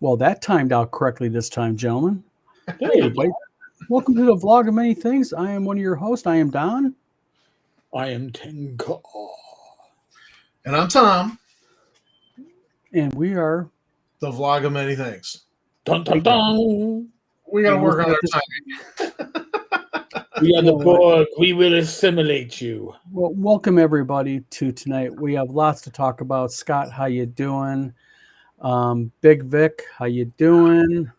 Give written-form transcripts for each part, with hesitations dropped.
Well, that timed out correctly this time, gentlemen. There Hey, you everybody. go. Welcome to the vlog of many things. I am one of your hosts. I am Don. I am Tenka. And I'm Tom, And we are. the vlog of many things. Dun dun dun. We got to And work on we've our got timing. We are the You know what? Borg. We will assimilate you. Well, welcome everybody to tonight. We have lots to talk about. Scott, how you doing? Big Vic, how you doing?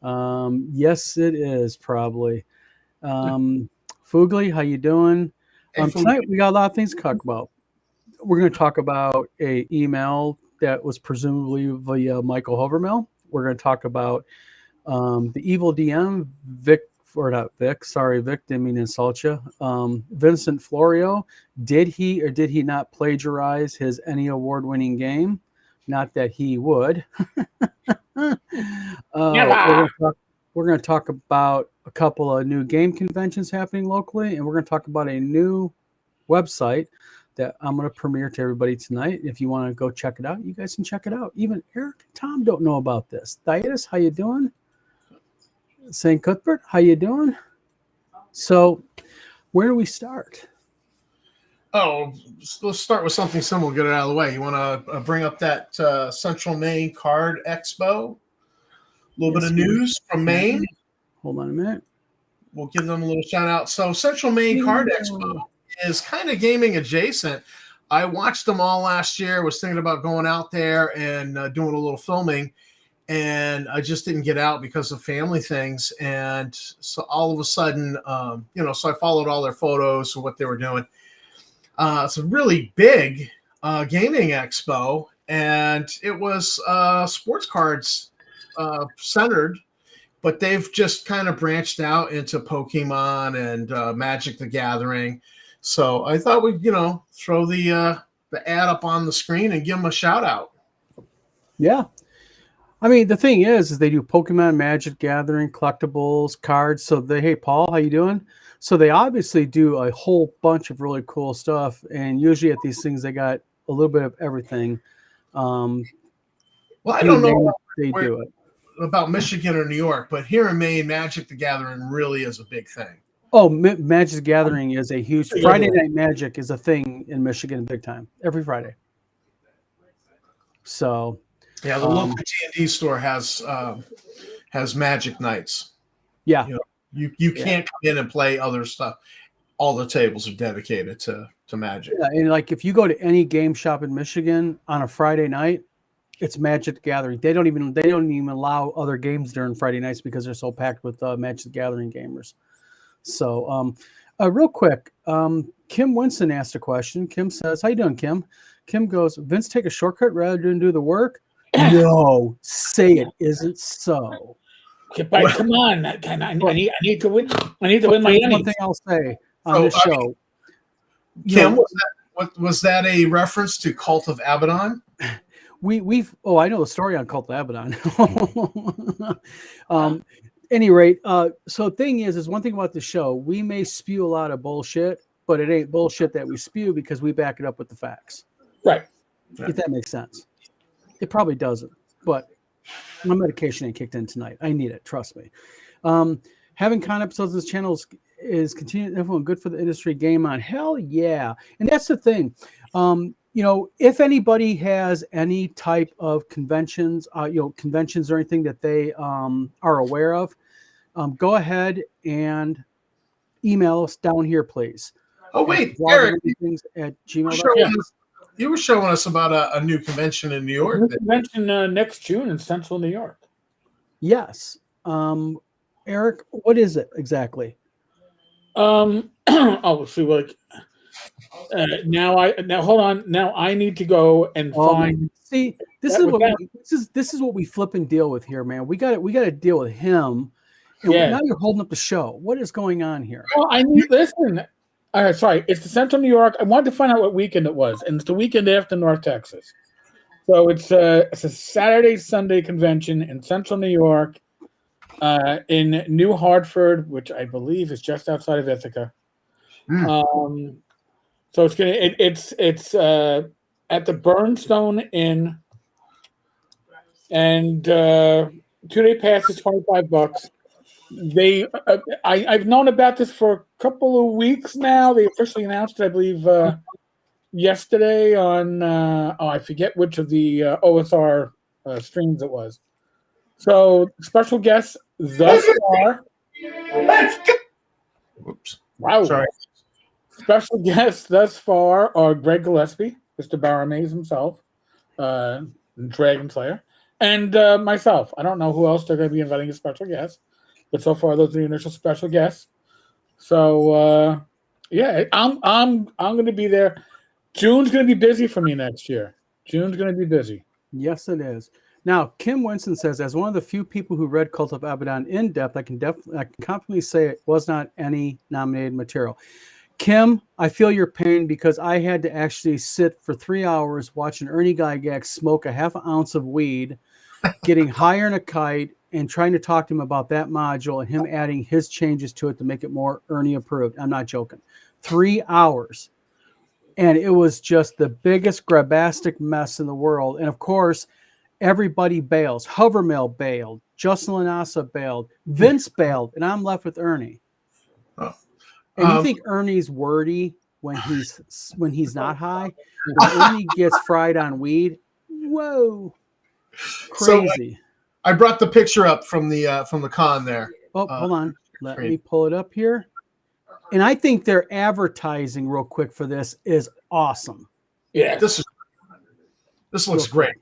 Yes, it is probably. Fugly, how you doing? Hey, Tonight we got a lot of things to talk about. We're going to talk about a email that was presumably via Michael Hovermill. We're going to talk about the evil DM, Vic, or not Vic, sorry, Vic, didn't mean to insult you. Vincent Florio, did he or did he not plagiarize his Ennie award-winning game? Not that he would. Never. We're going to talk about a couple of new game conventions happening locally, and we're going to talk about a new website that I'm going to premiere to everybody tonight. If you want to go check it out, you guys can check it out. Even Eric and Tom don't know about this. Thaitis, how you doing? St. Cuthbert, how you doing? So, where do we start? Oh, let's start with something simple. Get it out of the way. You want to bring up that Central Maine Card Expo? A little bit of news from Maine. Hold on a minute. We'll give them a little shout out. So, Central Maine Card Expo is kind of gaming adjacent. I watched them all last year. Was thinking about going out there and doing a little filming, and I just didn't get out because of family things. And so all of a sudden, so I followed all their photos of what they were doing. It's a really big gaming expo, and it was sports cards centered, but they've just kind of branched out into Pokemon and Magic the Gathering. So I thought we'd, throw the ad up on the screen and give them a shout out. Yeah. I mean, the thing is they do Pokemon, Magic Gathering, collectibles, cards. So hey, Paul, how you doing? So they obviously do a whole bunch of really cool stuff. And usually at these things, they got a little bit of everything. Well, I don't know they do it about Michigan or New York, but here in Maine, Magic the Gathering really is a big thing. Oh, Magic the Gathering is a huge Friday Night Magic is a thing in Michigan big time every Friday. So yeah, the local T&D store has Magic nights. Yeah, you can't come in and play other stuff. All the tables are dedicated to Magic. Yeah, and like if you go to any game shop in Michigan on a Friday night, it's Magic the Gathering. They don't even allow other games during Friday nights because they're so packed with Magic the Gathering gamers. So, real quick, Kim Winston asked a question. Kim says, "How you doing, Kim?" Kim goes, "Vince take a shortcut rather than do the work." No, say it isn't so. But come on, I need to win. I need to win my One innings. thing I'll say on this show, Kim, was that a reference to Cult of Abaddon? I know the story on Cult of Abaddon. Any rate, so thing is one thing about the show, we may spew a lot of bullshit, but it ain't bullshit that we spew because we back it up with the facts. Right. If that makes sense. It probably doesn't, but my medication ain't kicked in tonight. I need it. Trust me. Having con episodes of this channel is continuing good for the industry. Game on. Hell yeah. And that's the thing. If anybody has any type of conventions, conventions or anything that they are aware of, go ahead and email us down here, please. Oh, wait, Eric, at gmail.com. You were showing us about a new convention in New York. New convention next June in Central New York. Yes. Eric, what is it exactly? See, like now hold on. Now I need to go and find. See, this is what we flip and deal with here, man. We got to deal with him. And now you're holding up the show. What is going on here? Well, I need listen. All right, sorry. It's the Central New York. I wanted to find out what weekend it was, and it's the weekend after North Texas. So it's a Saturday Sunday convention in Central New York, in New Hartford, which I believe is just outside of Ithaca. So it's at the Burnstone Inn and 2-day pass is $25. I've known about this for a couple of weeks now. They officially announced it, I believe, yesterday on I forget which of the OSR streams it was. So special guests thus far. Whoops. Wow. Sorry. Special guests thus far are Greg Gillespie, Mr. Baramaze himself, Dragon Slayer, and myself. I don't know who else they're going to be inviting as special guests, but so far those are the initial special guests. So yeah, I'm going to be there. June's going to be busy for me next year. June's going to be busy. Yes, it is. Now, Kim Winston says, as one of the few people who read Cult of Abaddon in depth, I can confidently say it was not any nominated material. Kim, I feel your pain because I had to actually sit for 3 hours watching Ernie Gygax smoke a half ounce of weed, getting higher than a kite, and trying to talk to him about that module and him adding his changes to it to make it more Ernie approved. I'm not joking. 3 hours. And it was just the biggest grabastic mess in the world. And of course, everybody bails. Hovermill bailed. Justin Lanasa bailed. Vince bailed. And I'm left with Ernie. Oh. And you think Ernie's wordy when he's not high? When Ernie gets fried on weed, whoa, crazy. So I brought the picture up from the con there. Oh, hold on. Let me pull it up here. And I think their advertising real quick for this is awesome. Yeah. This looks great.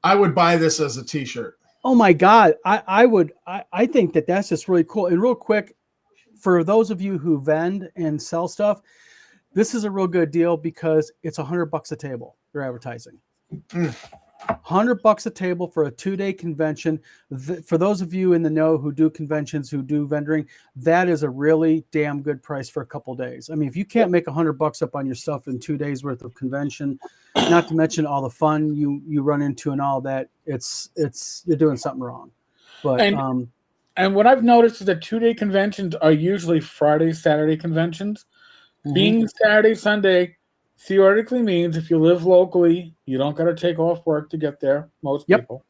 I would buy this as a t-shirt. Oh my God. I would. I think that's just really cool. And real quick, for those of you who vend and sell stuff, this is a real good deal because it's $100 a table. They're advertising. $100 a table for a 2-day convention. For those of you in the know who do conventions, who do vendoring, that is a really damn good price for a couple days. I mean, if you can't make $100 up on your stuff in 2 days worth of convention, not to mention all the fun you run into and all that, it's you're doing something wrong. But and what I've noticed is that 2-day conventions are usually Friday, Saturday conventions. Mm-hmm. Being Saturday, Sunday theoretically means if you live locally, you don't got to take off work to get there. Most people.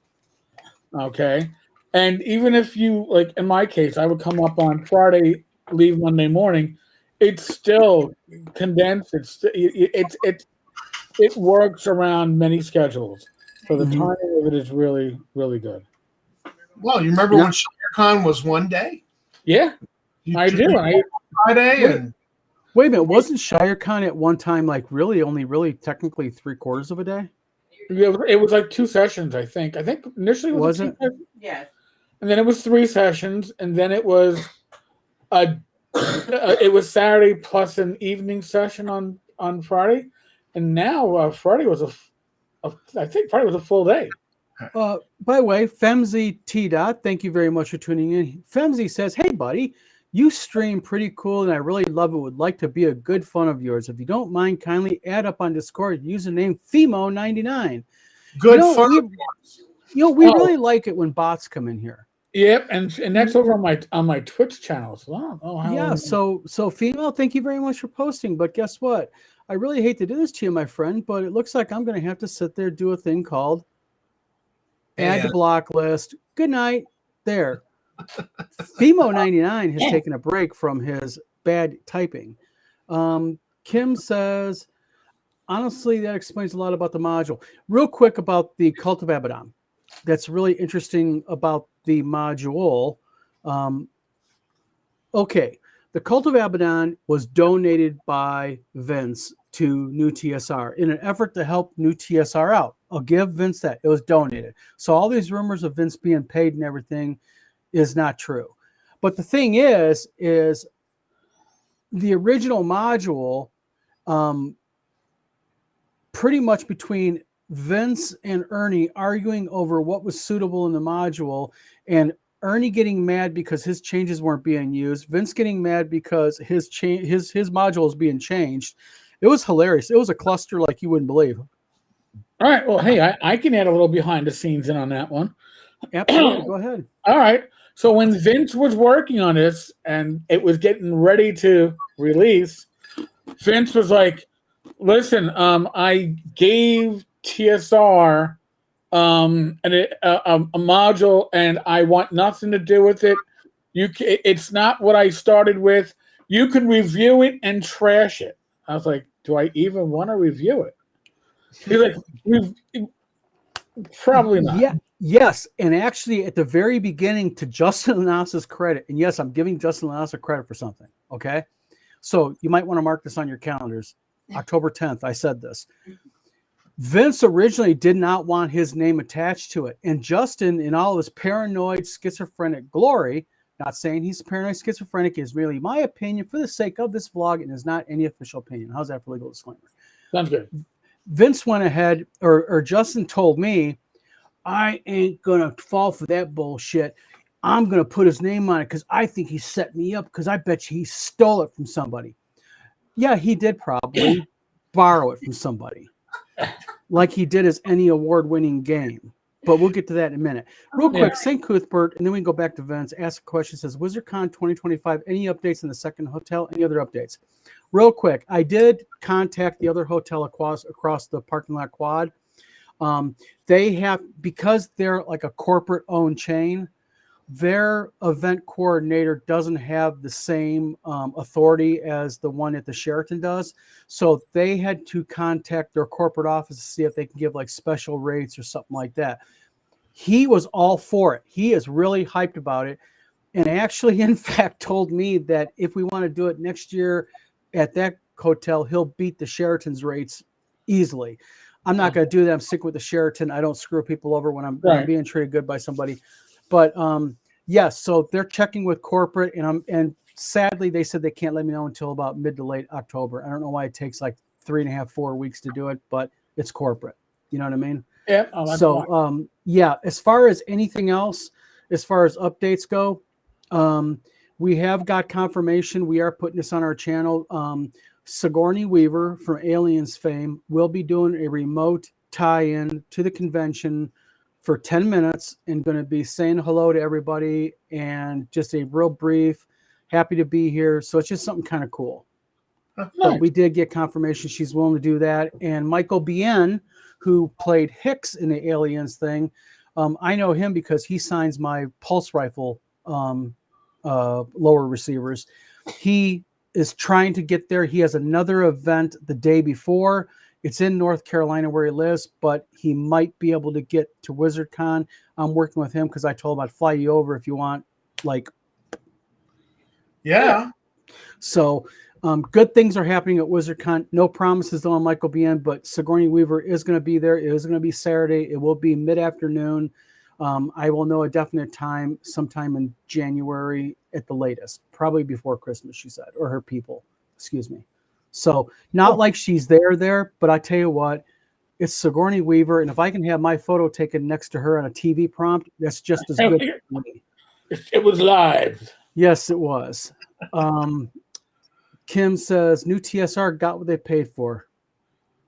Okay. And even if you, like in my case, I would come up on Friday, leave Monday morning. It's still condensed. It works around many schedules. So the timing of it is really, really good. Well, you remember when ShireCon was one day? Yeah, I do. Friday and wait a minute, wasn't ShireCon at one time like really technically 3/4 of a day? It was like 2 sessions, I think. I think initially it was it? Yes. And then it was 3 sessions, and then it was it was Saturday plus an evening session on Friday, and now Friday was I think Friday was a full day. By the way, Femzy T. Dot, thank you very much for tuning in. Femzy says, "Hey, buddy, you stream pretty cool, and I really love it. Would like to be a good fan of yours. If you don't mind, kindly add up on Discord username Femo99. Good fun. We really like it when bots come in here. Yep, and that's over on my Twitch channel as well. So Femo, thank you very much for posting. But guess what? I really hate to do this to you, my friend, but it looks like I'm going to have to sit there do a thing called add to block list. Good night. There. Femo99 has taken a break from his bad typing. Kim says, honestly, that explains a lot about the module. Real quick about the Cult of Abaddon. That's really interesting about the module. Okay. The Cult of Abaddon was donated by Vince to New TSR in an effort to help New TSR out. I'll give Vince that. It was donated. So all these rumors of Vince being paid and everything is not true. But the thing is the original module, pretty much between Vince and Ernie arguing over what was suitable in the module, and Ernie getting mad because his changes weren't being used, Vince getting mad because his module is being changed. It was hilarious. It was a cluster like you wouldn't believe. All right. Well, hey, I can add a little behind the scenes in on that one. Absolutely. Go ahead. All right. So when Vince was working on this and it was getting ready to release, Vince was like, listen, I gave TSR a module, and I want nothing to do with it. It's not what I started with. You can review it and trash it. I was like, do I even want to review it? He's like, probably not. Yeah. Yes, and actually, at the very beginning, to Justin Lanasa's credit, and yes, I'm giving Justin Lanasa credit for something. Okay, so you might want to mark this on your calendars. October 10th, I said this. Vince originally did not want his name attached to it, and Justin, in all of his paranoid, schizophrenic glory, not saying he's paranoid, schizophrenic, is merely my opinion for the sake of this vlog, and is not any official opinion. How's that for legal disclaimer? Sounds good. Vince went ahead, or Justin told me, I ain't gonna fall for that bullshit. I'm gonna put his name on it because I think he set me up, because I bet you he stole it from somebody. Yeah, he did probably borrow it from somebody, like he did his Ennie award-winning game. But we'll get to that in a minute. Real quick, St. Cuthbert, and then we can go back to Vince. Ask a question. Says, WizardCon 2025, any updates in the second hotel? Any other updates? Real quick, I did contact the other hotel across the parking lot quad. They have, because they're like a corporate owned chain, their event coordinator doesn't have the same authority as the one at the Sheraton does. So they had to contact their corporate office to see if they can give like special rates or something like that. He was all for it. He is really hyped about it. And actually, in fact, told me that if we want to do it next year at that hotel, he'll beat the Sheraton's rates easily. I'm not going to do that. I'm sticking with the Sheraton. I don't screw people over when I'm being treated good by somebody. But yes, so they're checking with corporate, and sadly they said they can't let me know until about mid to late October. I don't know why it takes like 3.5, 4 weeks to do it, but it's corporate. You know what I mean? Yeah. So yeah, as far as anything else, as far as updates go, we have got confirmation. We are putting this on our channel. Sigourney Weaver from Aliens fame will be doing a remote tie-in to the convention for 10 minutes and going to be saying hello to everybody and just a real brief, happy to be here. So it's just something kind of cool. Nice. But we did get confirmation she's willing to do that. And Michael Bien, who played Hicks in the Aliens thing, I know him because he signs my pulse rifle lower receivers. He is trying to get there. He has another event the day before. It's in North Carolina where he lives, but he might be able to get to WizardCon. I'm working with him because I told him I'd fly you over if you want. Like, yeah. So good things are happening at WizardCon. No promises though on Michael Bien, but Sigourney Weaver is going to be there. It is going to be Saturday. It will be mid-afternoon. I will know a definite time sometime in January at the latest, probably before Christmas, she said, or her people, excuse me. So not like she's there, but I tell you what, it's Sigourney Weaver. And if I can have my photo taken next to her on a TV prompt, that's just as good. It was live. Yes, it was. Kim says, new TSR got what they paid for.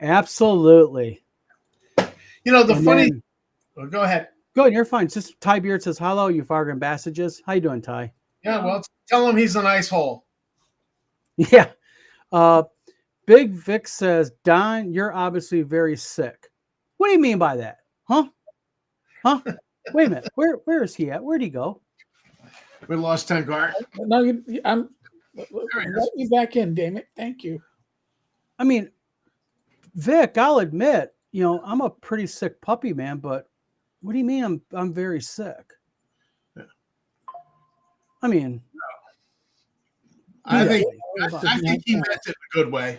Absolutely. You know, go ahead. Go ahead, you're fine. Just Ty Beard says, hello, you Fargo Ambassadors. How you doing, Ty? Yeah, well, tell him he's an ice hole. Yeah. Big Vic says, Don, you're obviously very sick. What do you mean by that? Huh? Wait a minute. Where is he at? Where'd he go? We lost 10 guard. No, I'm let me back in, damn it. Thank you. I mean, Vic, I'll admit, I'm a pretty sick puppy, man, but what do you mean I'm very sick? Yeah. I mean, I think he meant it in a good way.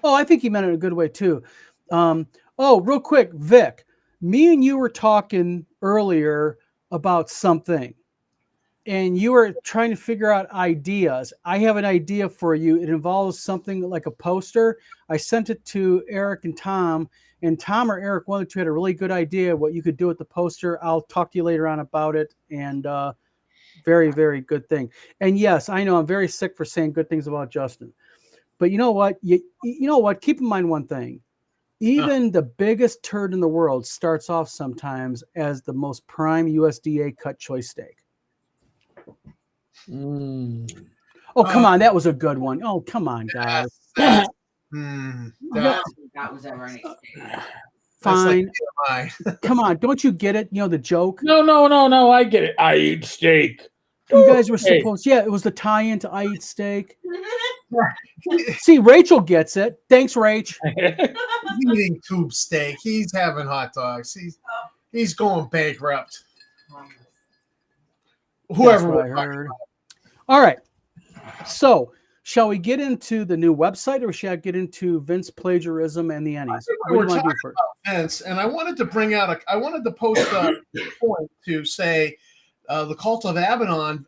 Oh, I think he meant it in a good way too. Real quick, Vic, me and you were talking earlier about something, and you were trying to figure out ideas. I have an idea for you. It involves something like a poster. I sent it to Eric and Tom, and Tom or Eric, one of the two, had a really good idea what you could do with the poster. I'll talk to you later on about it. And very, very good thing. And yes, I know I'm very sick for saying good things about Justin. But you know what? You know what? Keep in mind one thing. Even the biggest turd in the world starts off sometimes as the most prime USDA cut choice steak. Oh, come on. That was a good one. Oh, come on, guys. That was ever an Fine. Like Come on, don't you get it? You know the joke. No. I get it. I eat steak. You guys were supposed. Yeah, it was the tie-in to I Eat Steak. See, Rachel gets it. Thanks, Rach. He's eating tube steak. He's having hot dogs. He's going bankrupt. That's what I heard. All right. So, shall we get into the new website, or shall I get into Vince plagiarism and the Ennies? What do you want to do first? Vince, and I wanted to bring out I wanted to post a point to say the Cult of Abaddon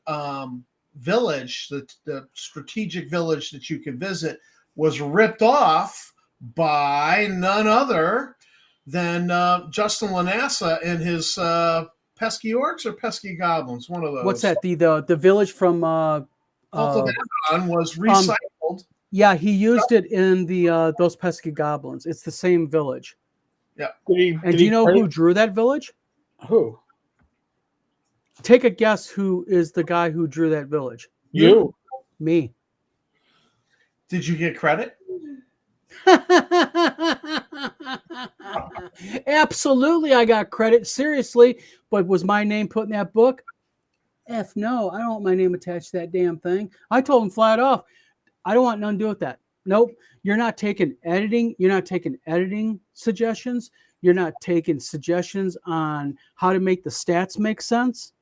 village, the strategic village that you could visit, was ripped off by none other than Justin Lanassa and his pesky orcs or pesky goblins. One of those. What's that? The village from Cult of Abaddon was recycled. Yeah, he used it in the those pesky goblins. It's the same village. Yeah. Do you know who drew that village? Who? Take a guess who is the guy who drew that village. You. Me. Did you get credit? Absolutely, I got credit. Seriously, but was my name put in that book? F no, I don't want my name attached to that damn thing. I told him flat off, I don't want nothing to do with that. Nope. You're not taking editing. You're not taking editing suggestions. You're not taking suggestions on how to make the stats make sense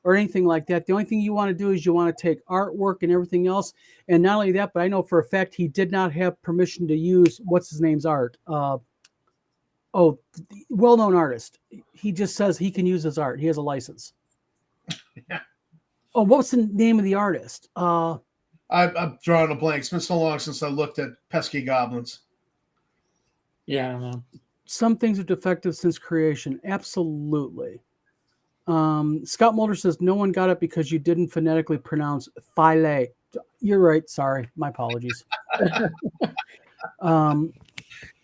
or anything like that. The only thing you want to do is you want to take artwork and everything else. And not only that, but I know for a fact he did not have permission to use what's his name's art. Well-known artist. He just says he can use his art. He has a license. Yeah. Oh, what's the name of the artist? I'm drawing a blank. It's been so long since I looked at pesky goblins. Yeah, I don't know. Some things are defective since creation. Absolutely. Scott Mulder says no one got it because you didn't phonetically pronounce filet. You're right. Sorry. My apologies.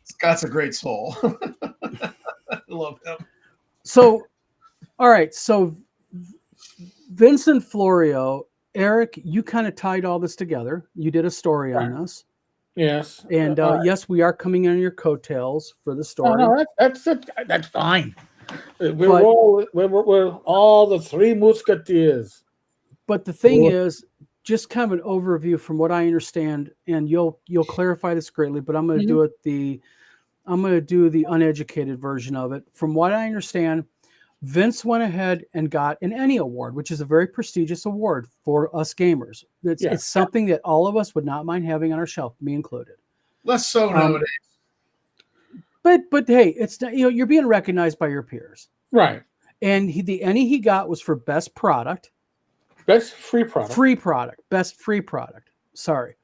Scott's a great soul. I love him. So, all right. So, Vincent Florio, Eric, you kind of tied all this together. You did a story on this. Yes. And yes, we are coming on your coattails for the story. No, that's fine. We're all the three musketeers. But the thing is, just kind of an overview from what I understand, and you'll clarify this greatly, but I'm going to do it I'm going to do the uneducated version of it. From what I understand, Vince went ahead and got an Ennie Award, which is a very prestigious award for us gamers. It's something that all of us would not mind having on our shelf, me included. Less so nowadays. But hey, it's you're being recognized by your peers, right? And the Ennie he got was for best product, best free product. Sorry,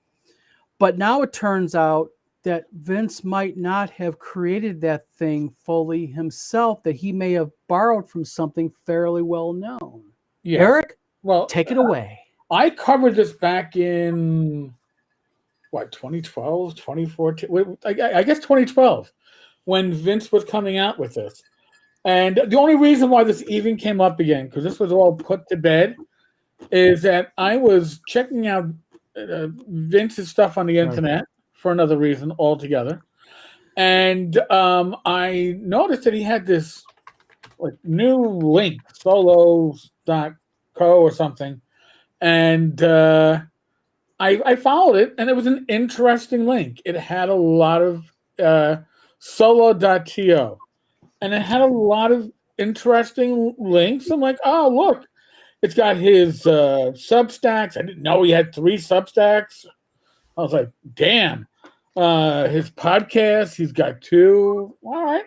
but now it turns out that Vince might not have created that thing fully himself, that he may have borrowed from something fairly well known. Yes. Eric, well, take it away. I covered this back in, 2012, 2014? I guess 2012, when Vince was coming out with this. And the only reason why this even came up again, because this was all put to bed, is that I was checking out Vince's stuff on the internet. For another reason altogether. And I noticed that he had this new link, solo.co or something. And I followed it, and it was an interesting link. It had a lot of solo.to, and it had a lot of interesting links. I'm like, oh, look, it's got his Substacks. I didn't know he had 3 Substacks. I was like, damn. His podcast, he's got 2. All right.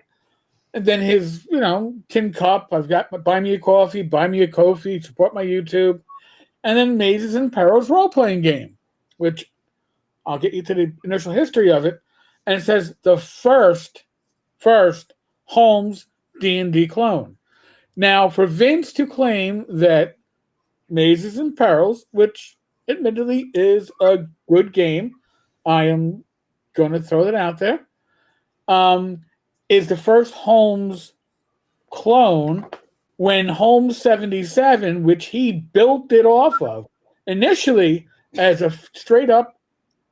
And then his, tin cup. I've got buy me a coffee, buy me a Ko-fi, support my YouTube. And then Mazes and Perils role-playing game, which I'll get you to the initial history of it. And it says the first Holmes D&D clone. Now, for Vince to claim that Mazes and Perils, which admittedly is a good game, I am going to throw that out there, is the first Holmes clone, when Holmes 77, which he built it off of, initially as a straight up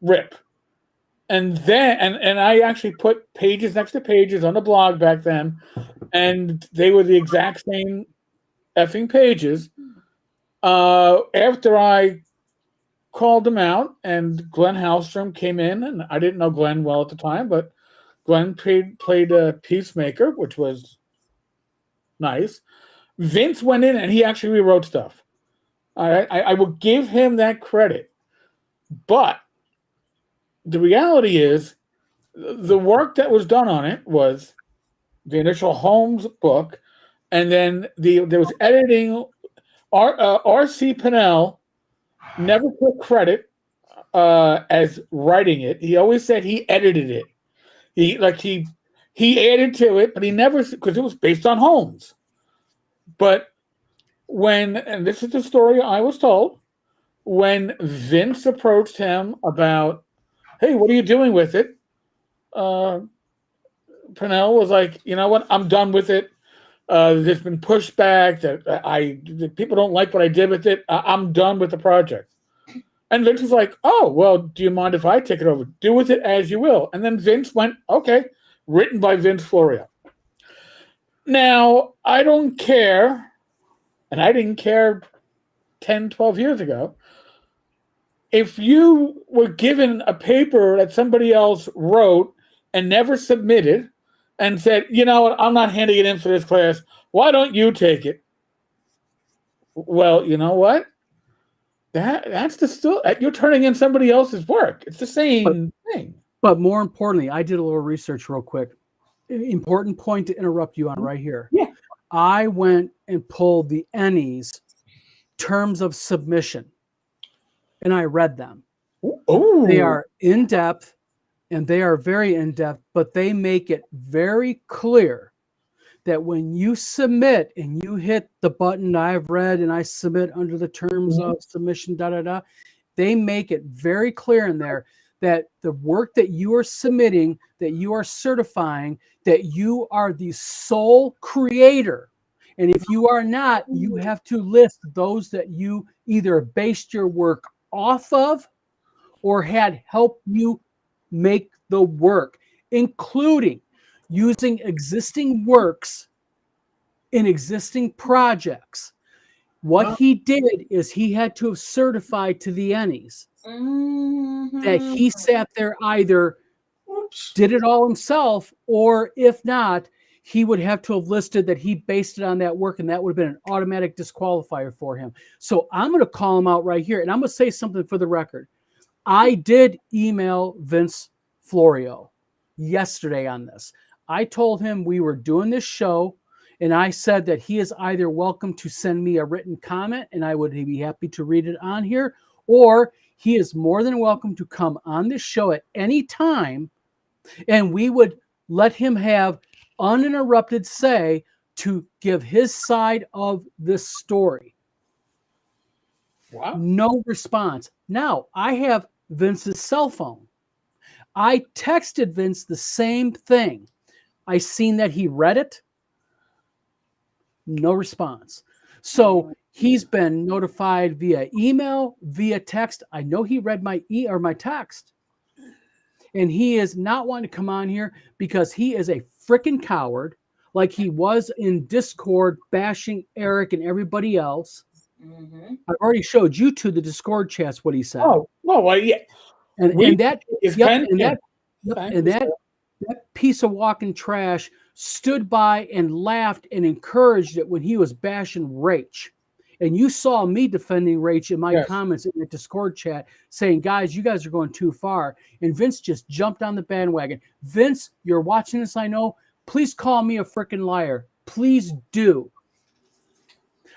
rip. And then and I actually put pages next to pages on the blog back then, and they were the exact same effing pages. After I called them out, and Glenn Hallstrom came in, and I didn't know Glenn well at the time, but Glenn played a Peacemaker, which was nice. Vince went in and he actually rewrote stuff. I will give him that credit. But the reality is the work that was done on it was the initial Holmes book, and then there was editing. R.C. Pennell never took credit as writing it. He always said he edited it. He added to it, but he never, because it was based on Holmes. But and this is the story I was told, when Vince approached him about, hey, what are you doing with it? Pennell was like, you know what, I'm done with it. There's been pushback that people don't like what I did with it. I'm done with the project. And Vince was like, oh, well, do you mind if I take it over? Do with it as you will. And then Vince went, okay, written by Vince Florio. Now, I don't care, and I didn't care 10, 12 years ago, if you were given a paper that somebody else wrote and never submitted and said, you know what, I'm not handing it in for this class, why don't you take it? Well, you know what? That's you're turning in somebody else's work. It's the same thing. But more importantly, I did a little research real quick. Important point to interrupt you on right here. Yeah. I went and pulled the Ennie's terms of submission, and I read them. Ooh. They are in depth, and they are very in depth, but they make it very clear that when you submit and you hit the button I've read and I submit under the terms of submission, they make it very clear in there that the work that you are submitting, that you are certifying, that you are the sole creator. And if you are not, you have to list those that you either based your work off of or had helped you make the work, including using existing works in existing projects. What he did is he had to have certified to the Ennies that he sat there, either did it all himself, or if not, he would have to have listed that he based it on that work, and that would have been an automatic disqualifier for him. So I'm going to call him out right here, and I'm going to say something for the record. I did email Vince Florio yesterday on this. I told him we were doing this show, and I said that he is either welcome to send me a written comment, and I would be happy to read it on here, or he is more than welcome to come on this show at any time, and we would let him have uninterrupted say to give his side of this story. Wow. No response. Now, I have Vince's cell phone. I texted Vince the same thing. I seen that he read it. No response. So he's been notified via email, via text. I know he read my my text. And he is not wanting to come on here because he is a freaking coward, like he was in Discord bashing Eric and everybody else. I've already showed you to the Discord chats what he said. Oh, well, yeah. And that piece of walking trash stood by and laughed and encouraged it when he was bashing Rach. And you saw me defending Rach in my comments in the Discord chat saying, guys, you guys are going too far. And Vince just jumped on the bandwagon. Vince, you're watching this, I know. Please call me a freaking liar. Please do.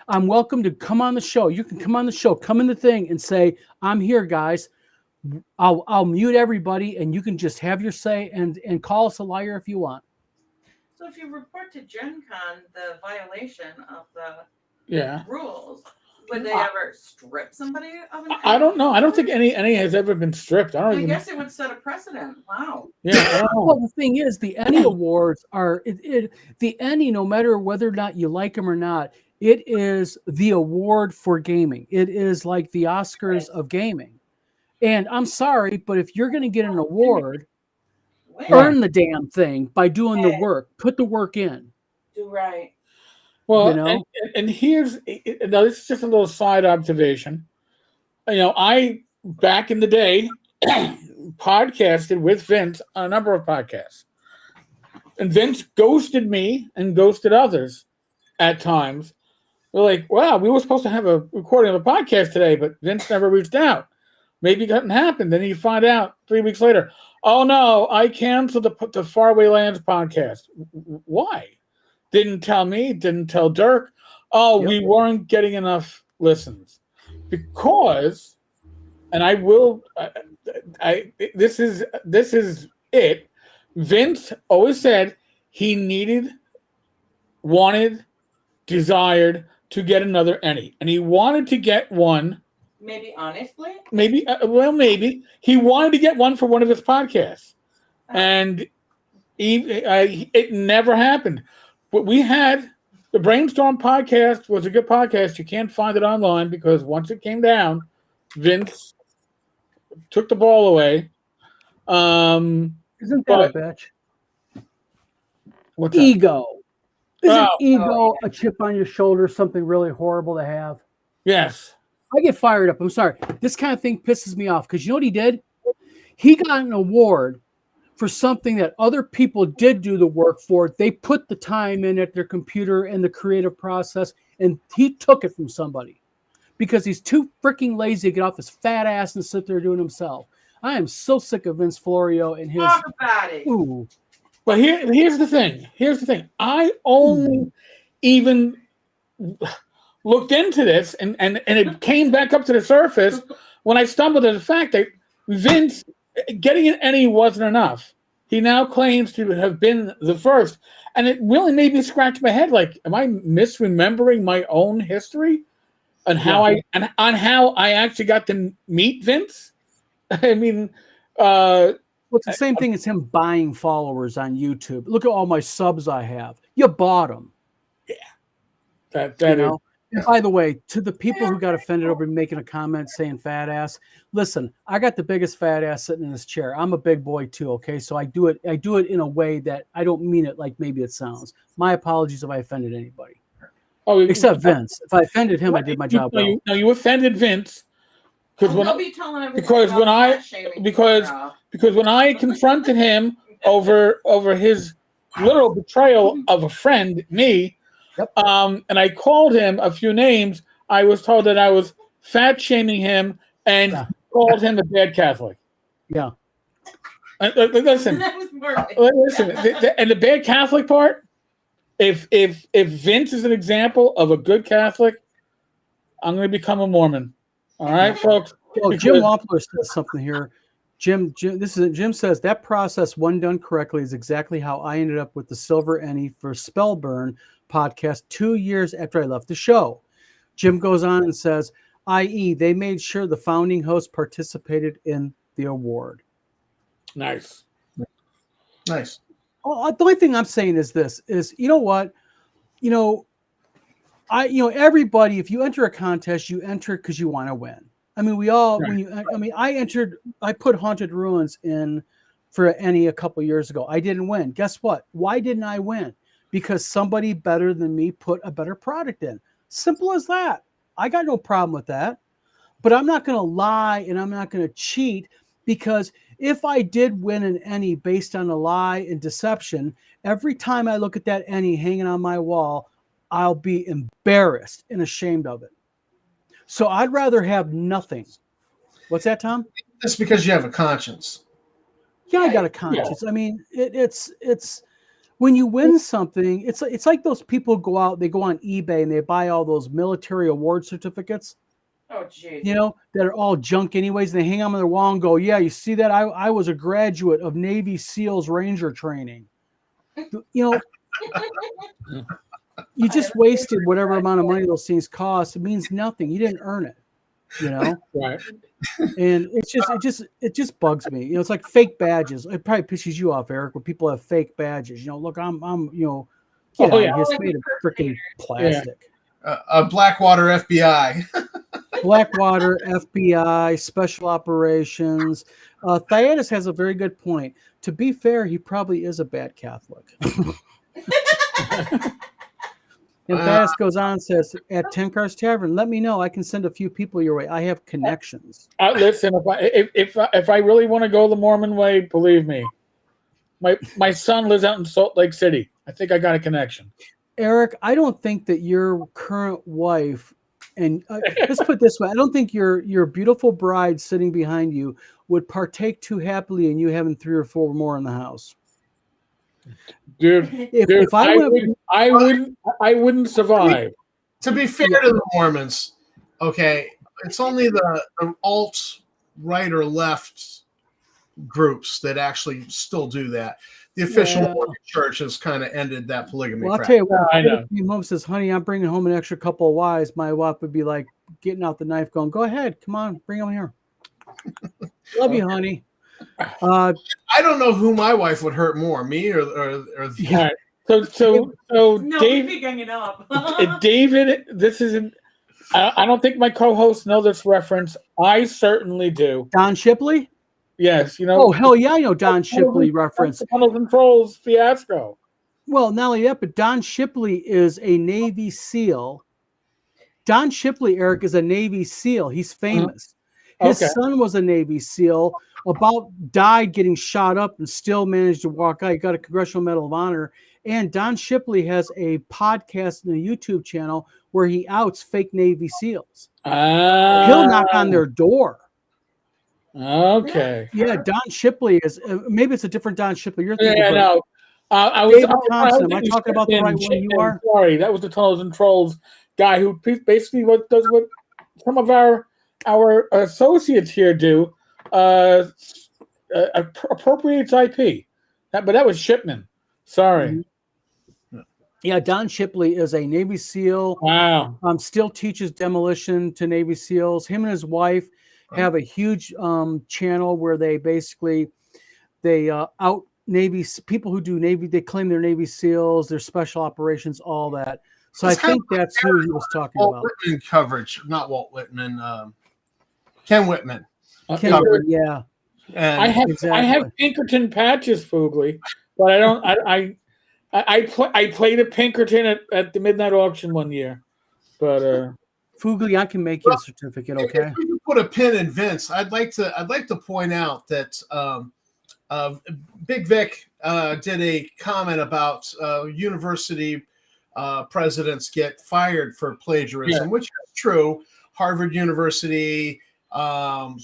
I'm welcome to come on the show. You can come on the show, come in the thing and say, I'm here, guys. I'll mute everybody, and you can just have your say and call us a liar if you want. So if you report to Gen Con the violation of the rules, would they ever strip somebody of an I don't know. I don't think any has ever been stripped. I guess it would set a precedent. Wow. Yeah. I don't know. Well, the thing is, the Ennie Awards are the Ennie, no matter whether or not you like them or not, it is the award for gaming. It is like the Oscars of gaming. And I'm sorry, but if you're going to get an award, Wait, earn the damn thing by doing the work. Put the work in. do right. Well, You know? and here's now this is just a little side observation. You know, I back in the day podcasted with Vince on a number of podcasts. And Vince ghosted me and ghosted others at times. We're like, wow, we were supposed to have a recording of a podcast today, but Vince never reached out. Maybe it didn't happen. Then you find out 3 weeks later, oh no, I canceled the Faraway Lands podcast. Why? Didn't tell me, didn't tell Dirk. Oh, we weren't getting enough listens. Because, and I will, this is it. Vince always said he needed, wanted, desired to get another Ennie. And he wanted to get one. Maybe honestly? Maybe. He wanted to get one for one of his podcasts. And it never happened. But we had, the Brainstorm podcast was a good podcast. You can't find it online because once it came down, Vince took the ball away. Isn't that a bitch? What's ego? Isn't Oh. ego a chip on your shoulder, something really horrible to have? Yes. I get fired up. I'm sorry. This kind of thing pisses me off because you know what he did? He got an award for something that other people did do the work for. They put the time in at their computer and the creative process, and he took it from somebody because he's too freaking lazy to get off his fat ass and sit there doing himself. I am so sick of Vince Florio and his. Talk about it. Ooh. But here's the thing. I only even looked into this and it came back up to the surface when I stumbled at the fact that Vince getting an Ennie wasn't enough. He now claims to have been the first. And it really made me scratch my head. Like, am I misremembering my own history and how I actually got to meet Vince? I mean, well, it's the same thing as him buying followers on YouTube. Look at all my subs I have. You bought them. Yeah. That you know? And by the way, to the people who got offended over making a comment saying fat ass, listen, I got the biggest fat ass sitting in this chair. I'm a big boy too, okay? So I do it in a way that I don't mean it like maybe it sounds. My apologies if I offended anybody. Oh, except Vince. If I offended him, I did my job well. No, you offended Vince. Because when I confronted him over his literal betrayal of a friend, me, and I called him a few names, I was told that I was fat shaming him and called him a bad Catholic. Yeah. Listen, and the bad Catholic part, if Vince is an example of a good Catholic, I'm going to become a Mormon. All right, folks. Well, Jim Wampler says something here. Jim says that process, when done correctly, is exactly how I ended up with the Silver Ennie for Spellburn podcast 2 years after I left the show. Jim goes on and says, i.e., they made sure the founding host participated in the award. Nice. Oh, the only thing I'm saying is this: you know what, everybody, if you enter a contest, you enter because you want to win. I mean, we all, I put Haunted Ruins in for Ennie a couple years ago. I didn't win. Guess what? Why didn't I win? Because somebody better than me put a better product in. Simple as that. I got no problem with that. But I'm not going to lie and I'm not going to cheat, because if I did win an Ennie based on a lie and deception, every time I look at that Ennie hanging on my wall, I'll be embarrassed and ashamed of it. So I'd rather have nothing. What's that, Tom? That's because you have a conscience. Yeah, I got a conscience. Yeah. I mean, it's when you win something, it's like those people go out, they go on eBay and they buy all those military award certificates. Oh, geez. That are all junk anyways. And they hang them on their wall and go, yeah, you see that? I was a graduate of Navy SEALs Ranger training. You just wasted whatever amount of money those things cost. It means nothing. You didn't earn it, Right. And it just bugs me. It's like fake badges. It probably pisses you off, Eric, when people have fake badges. Look, I'm it's made of freaking plastic. A Blackwater FBI. Blackwater, FBI, Special Operations. Thaddeus has a very good point. To be fair, he probably is a bad Catholic. And Thaddeus goes on and says, at 10 Cars Tavern, let me know. I can send a few people your way. I have connections. Listen, if I really want to go the Mormon way, believe me, my son lives out in Salt Lake City. I think I got a connection. Eric, I don't think that your current wife, and let's put it this way, I don't think your beautiful bride sitting behind you would partake too happily in you having 3 or 4 more in the house. Dude, if I wouldn't survive. To be fair to the Mormons, okay, it's only the alt right or left groups that actually still do that. The official Mormon church has kind of ended that polygamy. Well, I'll tell you what. I know. If home says, "Honey, I'm bringing home an extra couple of wives," my wife would be like getting out the knife, going, "Go ahead, come on, bring them here." Love you, honey. I don't know who my wife would hurt more, me or yeah. So no, David, ganging up. David, this isn't. I don't think my co-hosts know this reference. I certainly do. Don Shipley. Yes, you know. Oh hell yeah, I know Don Shipley reference. Tunnels and Trolls fiasco. Well, not only that, but Don Shipley is a Navy SEAL. Don Shipley, Eric, is a Navy SEAL. He's famous. His son was a Navy SEAL. Died getting shot up and still managed to walk out. He got a Congressional Medal of Honor. And Don Shipley has a podcast and a YouTube channel where he outs fake Navy SEALs. He'll knock on their door. Okay. Yeah, Don Shipley is. Maybe it's a different Don Shipley. You're thinking. Yeah, no. David Thompson. Am I talking about the right one? You are. Sorry, that was the Tunnels and Trolls guy who basically does what some of our associates here do. Appropriates IP. But that was Shipman. Sorry. Yeah, Don Shipley is a Navy SEAL. Wow. Still teaches demolition to Navy SEALs. Him and his wife have a huge channel where they basically out Navy people who do Navy. They claim they're Navy SEALs, their special operations, all that. So I think that's who he was talking about. Walt Whitman coverage, not Walt Whitman. Ken Whitman. Yeah. And I have Pinkerton patches, Foogly, but I don't. I played a Pinkerton at the midnight auction one year, but Foogly, I can make you a certificate. Okay. If we could put a pin in Vince, I'd like to point out that Big Vic did a comment about university presidents get fired for plagiarism, which is true. Harvard University.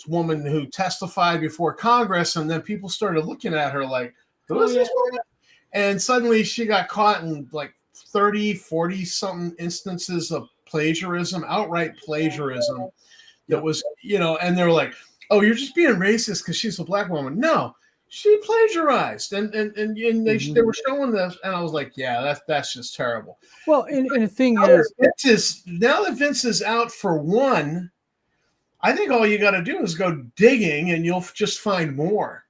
Woman who testified before Congress, and then people started looking at her like, who is this woman? And suddenly she got caught in like 30, 40 something instances of plagiarism, outright plagiarism. That was, and they were like, oh, you're just being racist because she's a black woman. No, she plagiarized. And they were showing this, and I was like, yeah, that's just terrible. Well, and the thing is, now that Vince is out for one, I think all you got to do is go digging, and you'll just find more.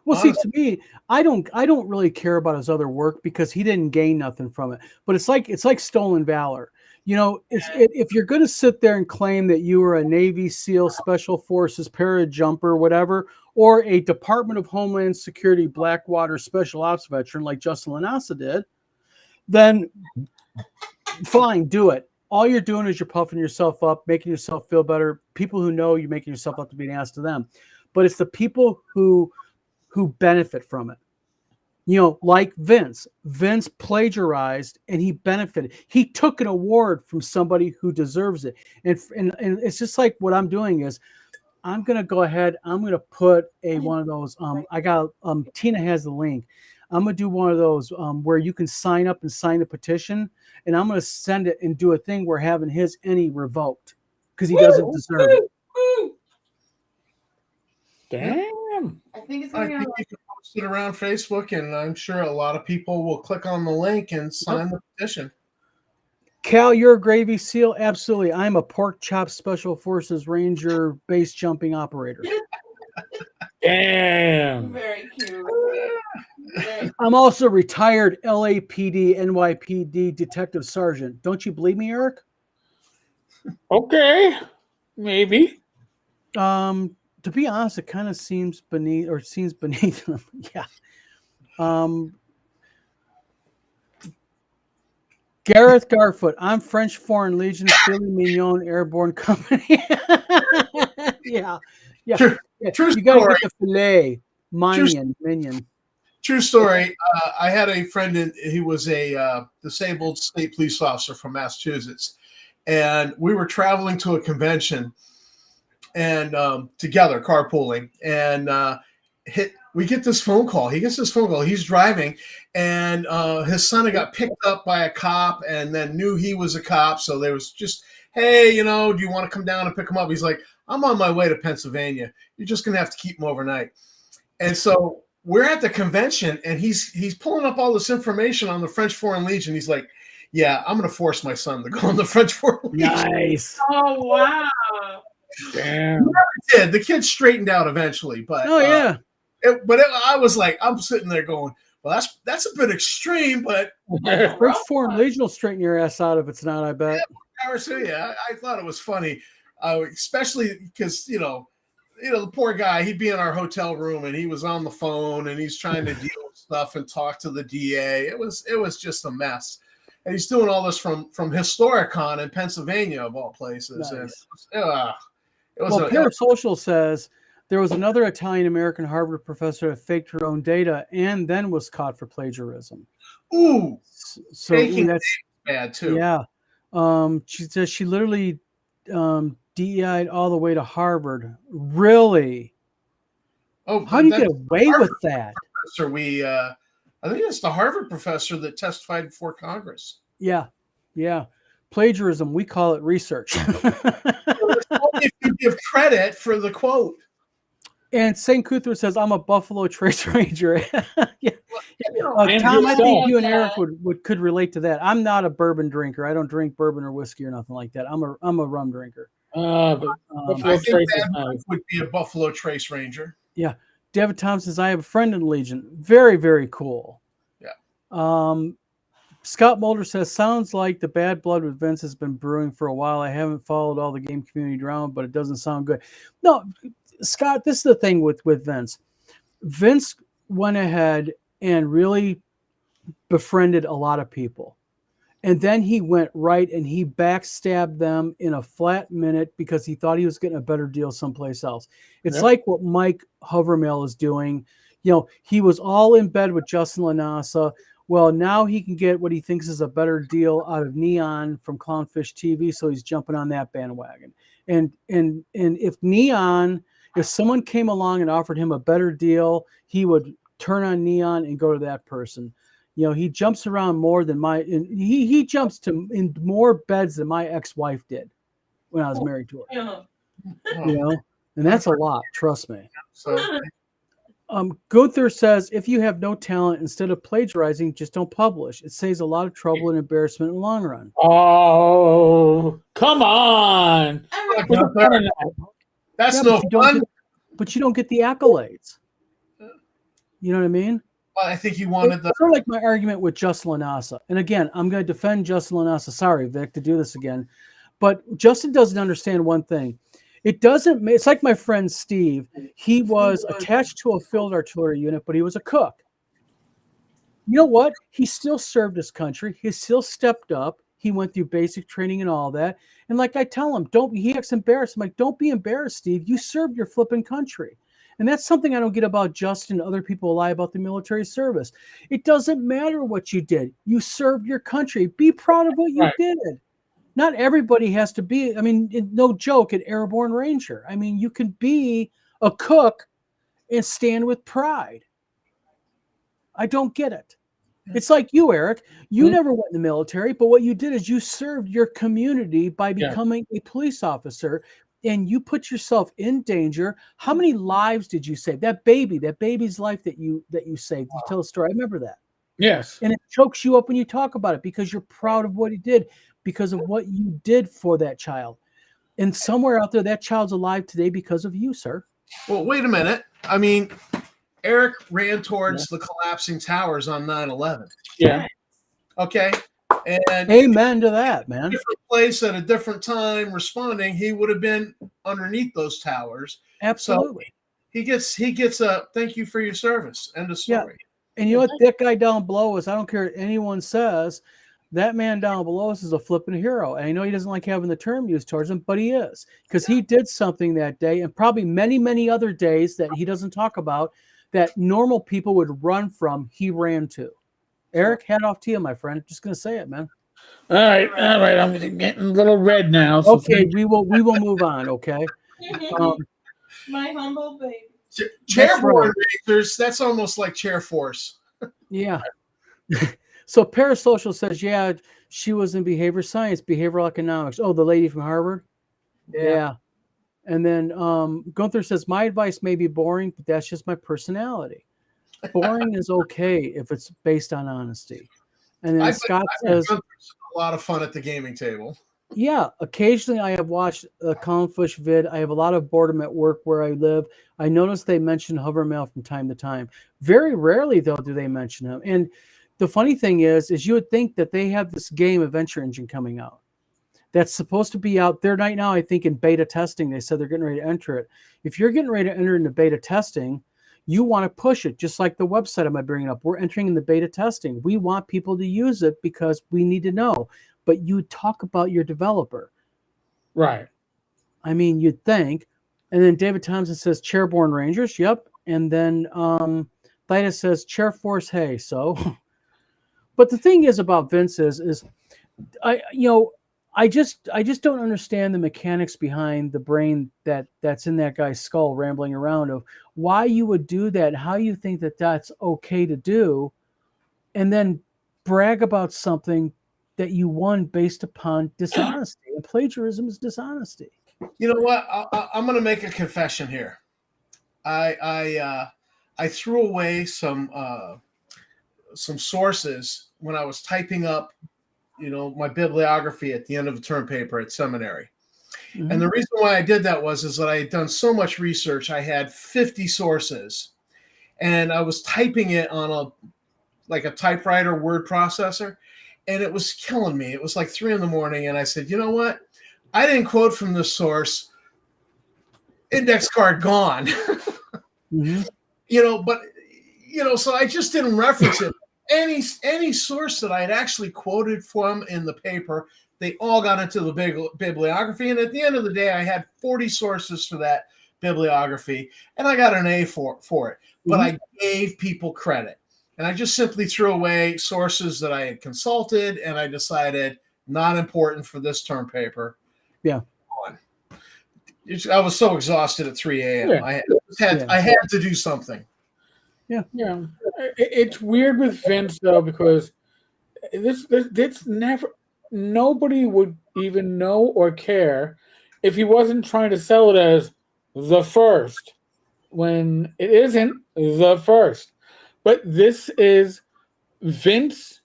Well, honestly. See, to me, I don't really care about his other work because he didn't gain nothing from it. But it's like stolen valor. If you're going to sit there and claim that you were a Navy SEAL, Special Forces, parajumper, whatever, or a Department of Homeland Security Blackwater Special Ops veteran like Justin Lanasa did, then fine, do it. All you're doing is you're puffing yourself up, making yourself feel better. People who know you're making yourself up to be an ass to them. But it's the people who benefit from it. Like Vince. Vince plagiarized and he benefited. He took an award from somebody who deserves it. And it's just like what I'm doing is I'm going to go ahead. I'm going to put one of those. I got Tina has the link. I'm going to do one of those where you can sign up and sign the petition. And I'm going to send it and do a thing where having his Ennie revoked because he doesn't deserve it. Damn. I think you can post it around Facebook, and I'm sure a lot of people will click on the link and sign the petition. Cal, you're a Gravy SEAL? Absolutely. I'm a pork chop Special Forces Ranger base jumping operator. Damn. Very cute. I'm also retired LAPD, NYPD detective sergeant. Don't you believe me, Eric? Okay. Maybe. To be honest, it kind of seems beneath them. Yeah. Gareth Garfoot, I'm French Foreign Legion, Filet Mignon Airborne Company. Yeah. True You got to story. get the filet mignon. True story. I had a friend, he was a disabled state police officer from Massachusetts, and we were traveling to a convention, and together carpooling, and we get this phone call. He gets this phone call. He's driving, and his son had got picked up by a cop, and then knew he was a cop. So there was just, hey, do you want to come down and pick him up? He's like, I'm on my way to Pennsylvania. You're just gonna have to keep him overnight. And so we're at the convention, and he's pulling up all this information on the French Foreign Legion. He's like, yeah, I'm gonna force my son to go on the French Foreign Legion. Nice. Oh wow. Damn. The kid straightened out eventually, but yeah. I was like, I'm sitting there going, well, that's a bit extreme, but French Foreign Legion will straighten your ass out if it's not, I bet. Yeah, I thought it was funny, especially because the poor guy, he'd be in our hotel room and he was on the phone and he's trying to deal with stuff and talk to the DA. It was just a mess. And he's doing all this from Historicon in Pennsylvania, of all places. Nice. And Parasocial says there was another Italian-American Harvard professor that faked her own data and then was caught for plagiarism. Ooh. So that's bad too. Yeah. She says she literally DEI'd all the way to Harvard. Really? Oh, how do you get away with that? Professor, I think it's the Harvard professor that testified before Congress. Yeah. Plagiarism, we call it research. If you give credit for the quote. And St. Cuthbert says, I'm a Buffalo Trace Ranger. Yeah. Well, Tom, I think you and Eric could relate to that. I'm not a bourbon drinker. I don't drink bourbon or whiskey or nothing like that. I'm a rum drinker. I think that would be a Buffalo Trace Ranger. Yeah. David Tom says, I have a friend in the Legion. Very, very cool. Yeah. Scott Mulder says, sounds like the bad blood with Vince has been brewing for a while. I haven't followed all the game community drama, but it doesn't sound good. No, Scott, this is the thing with Vince. Vince went ahead and really befriended a lot of people. And then he went right and he backstabbed them in a flat minute because he thought he was getting a better deal someplace else. It's like what Mike Hovermail is doing. He was all in bed with Justin Lanasa. Well, now he can get what he thinks is a better deal out of Neon from Clownfish TV, so he's jumping on that bandwagon. And if someone came along and offered him a better deal, he would turn on Neon and go to that person. He jumps around more than he jumps in more beds than my ex-wife did when I was married to her. Yeah. And that's a lot, trust me. So Gunther says, if you have no talent, instead of plagiarizing, just don't publish. It saves a lot of trouble and embarrassment in the long run. Oh, come on. That's no fun. But you don't get the accolades. You know what I mean? Well, I think he wanted It's sort of like my argument with Justin Lanasa. And again, I'm going to defend Justin Lanasa. Sorry, Vic, to do this again. But Justin doesn't understand one thing. It's like my friend Steve. He was attached to a field artillery unit, but he was a cook. You know what? He still served his country. He still stepped up. He went through basic training and all that. And like I tell him, he acts embarrassed. I'm like, don't be embarrassed, Steve. You served your flipping country. And that's something I don't get about Justin and other people lie about the military service. It doesn't matter what you did. You served your country. Be proud of what you did. Not everybody has to be, no joke, an airborne ranger. You can be a cook and stand with pride. I don't get it. It's like you, Eric. You never went in the military, but what you did is you served your community by becoming a police officer, and you put yourself in danger. How many lives did you save? That baby's life that you saved. You tell a story. I remember that. Yes. And it chokes you up when you talk about it because you're proud of what he did, because of what you did for that child. And somewhere out there, that child's alive today because of you, sir. Well, wait a minute. Eric ran towards the collapsing towers on 9/11. Yeah. Okay. And amen to that, man. Different place at a different time responding, he would have been underneath those towers. Absolutely. So he gets a thank you for your service. End of story. Yeah. And you know what? That guy down below us, I don't care what anyone says, that man down below us is a flipping hero. And I know he doesn't like having the term used towards him, but he is, because he did something that day, and probably many, many other days that he doesn't talk about, that normal people would run from, he ran to. Eric, hat off to you, my friend. Just going to say it, man. All right. I'm getting a little red now. So okay, we will move on. Okay. My humble baby. Chairborne racers, that's almost like chair force. Yeah. So Parasocial says, yeah, she was in behavior science, behavioral economics. Oh, the lady from Harvard? Yeah. And then Gunther says, my advice may be boring, but that's just my personality. Boring is okay if it's based on honesty. And then Scott says, a lot of fun at the gaming table. Yeah, occasionally I have watched a Colin Fish vid. I have a lot of boredom at work where I live. I notice they mention Hovermail from time to time. Very rarely, though, do they mention him. And the funny thing is you would think that they have this game Adventure Engine coming out that's supposed to be out there right now, I think, in beta testing. They said they're getting ready to enter it. If you're getting ready to enter into beta testing, you want to push it, just like the website I'm bringing up. We're entering in the beta testing. We want people to use it because we need to know. But you talk about your developer. Right. I mean, you'd think. And then David Thompson says Chairborne Rangers. Yep. And then Titus says Chair Force. Hey, so. But the thing is about Vince is I just don't understand the mechanics behind the brain that's in that guy's skull rambling around of why you would do that, how you think that that's okay to do, and then brag about something that you won based upon dishonesty. And plagiarism is dishonesty. You know what? I'm going to make a confession here. I threw away some sources when I was typing up, my bibliography at the end of a term paper at seminary. Mm-hmm. And the reason why I did that is that I had done so much research. I had 50 sources, and I was typing it on a typewriter word processor. And it was killing me. It was like 3 a.m. And I said, you know what? I didn't quote from this source. Index card gone. Mm-hmm. So I just didn't reference it. Any source that I had actually quoted from in the paper, they all got into the bibliography. And at the end of the day, I had 40 sources for that bibliography, and I got an A for it. But mm-hmm. I gave people credit. And I just simply threw away sources that I had consulted, and I decided not important for this term paper. Yeah. I was so exhausted at 3 a.m. Yeah. I had to do something. Yeah. Yeah. It's weird with Vince, though, because this never, nobody would even know or care if he wasn't trying to sell it as the first, when it isn't the first. But this is Vince,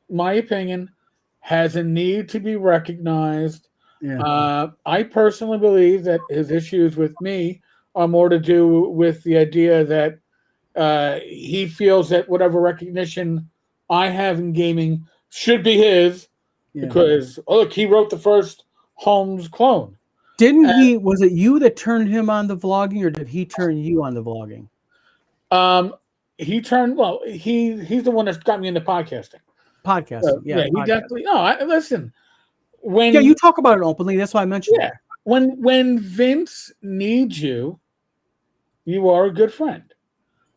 my opinion, has a need to be recognized. Yeah. I personally believe that his issues with me are more to do with the idea that he feels that whatever recognition I have in gaming should be his, because, look, he wrote the first Holmes clone. Was it you that turned him on the vlogging, or did he turn you on the vlogging? He's the one that's got me into podcasting. He definitely. No, listen. When you talk about it openly, that's why I mentioned it. When Vince needs you, you are a good friend.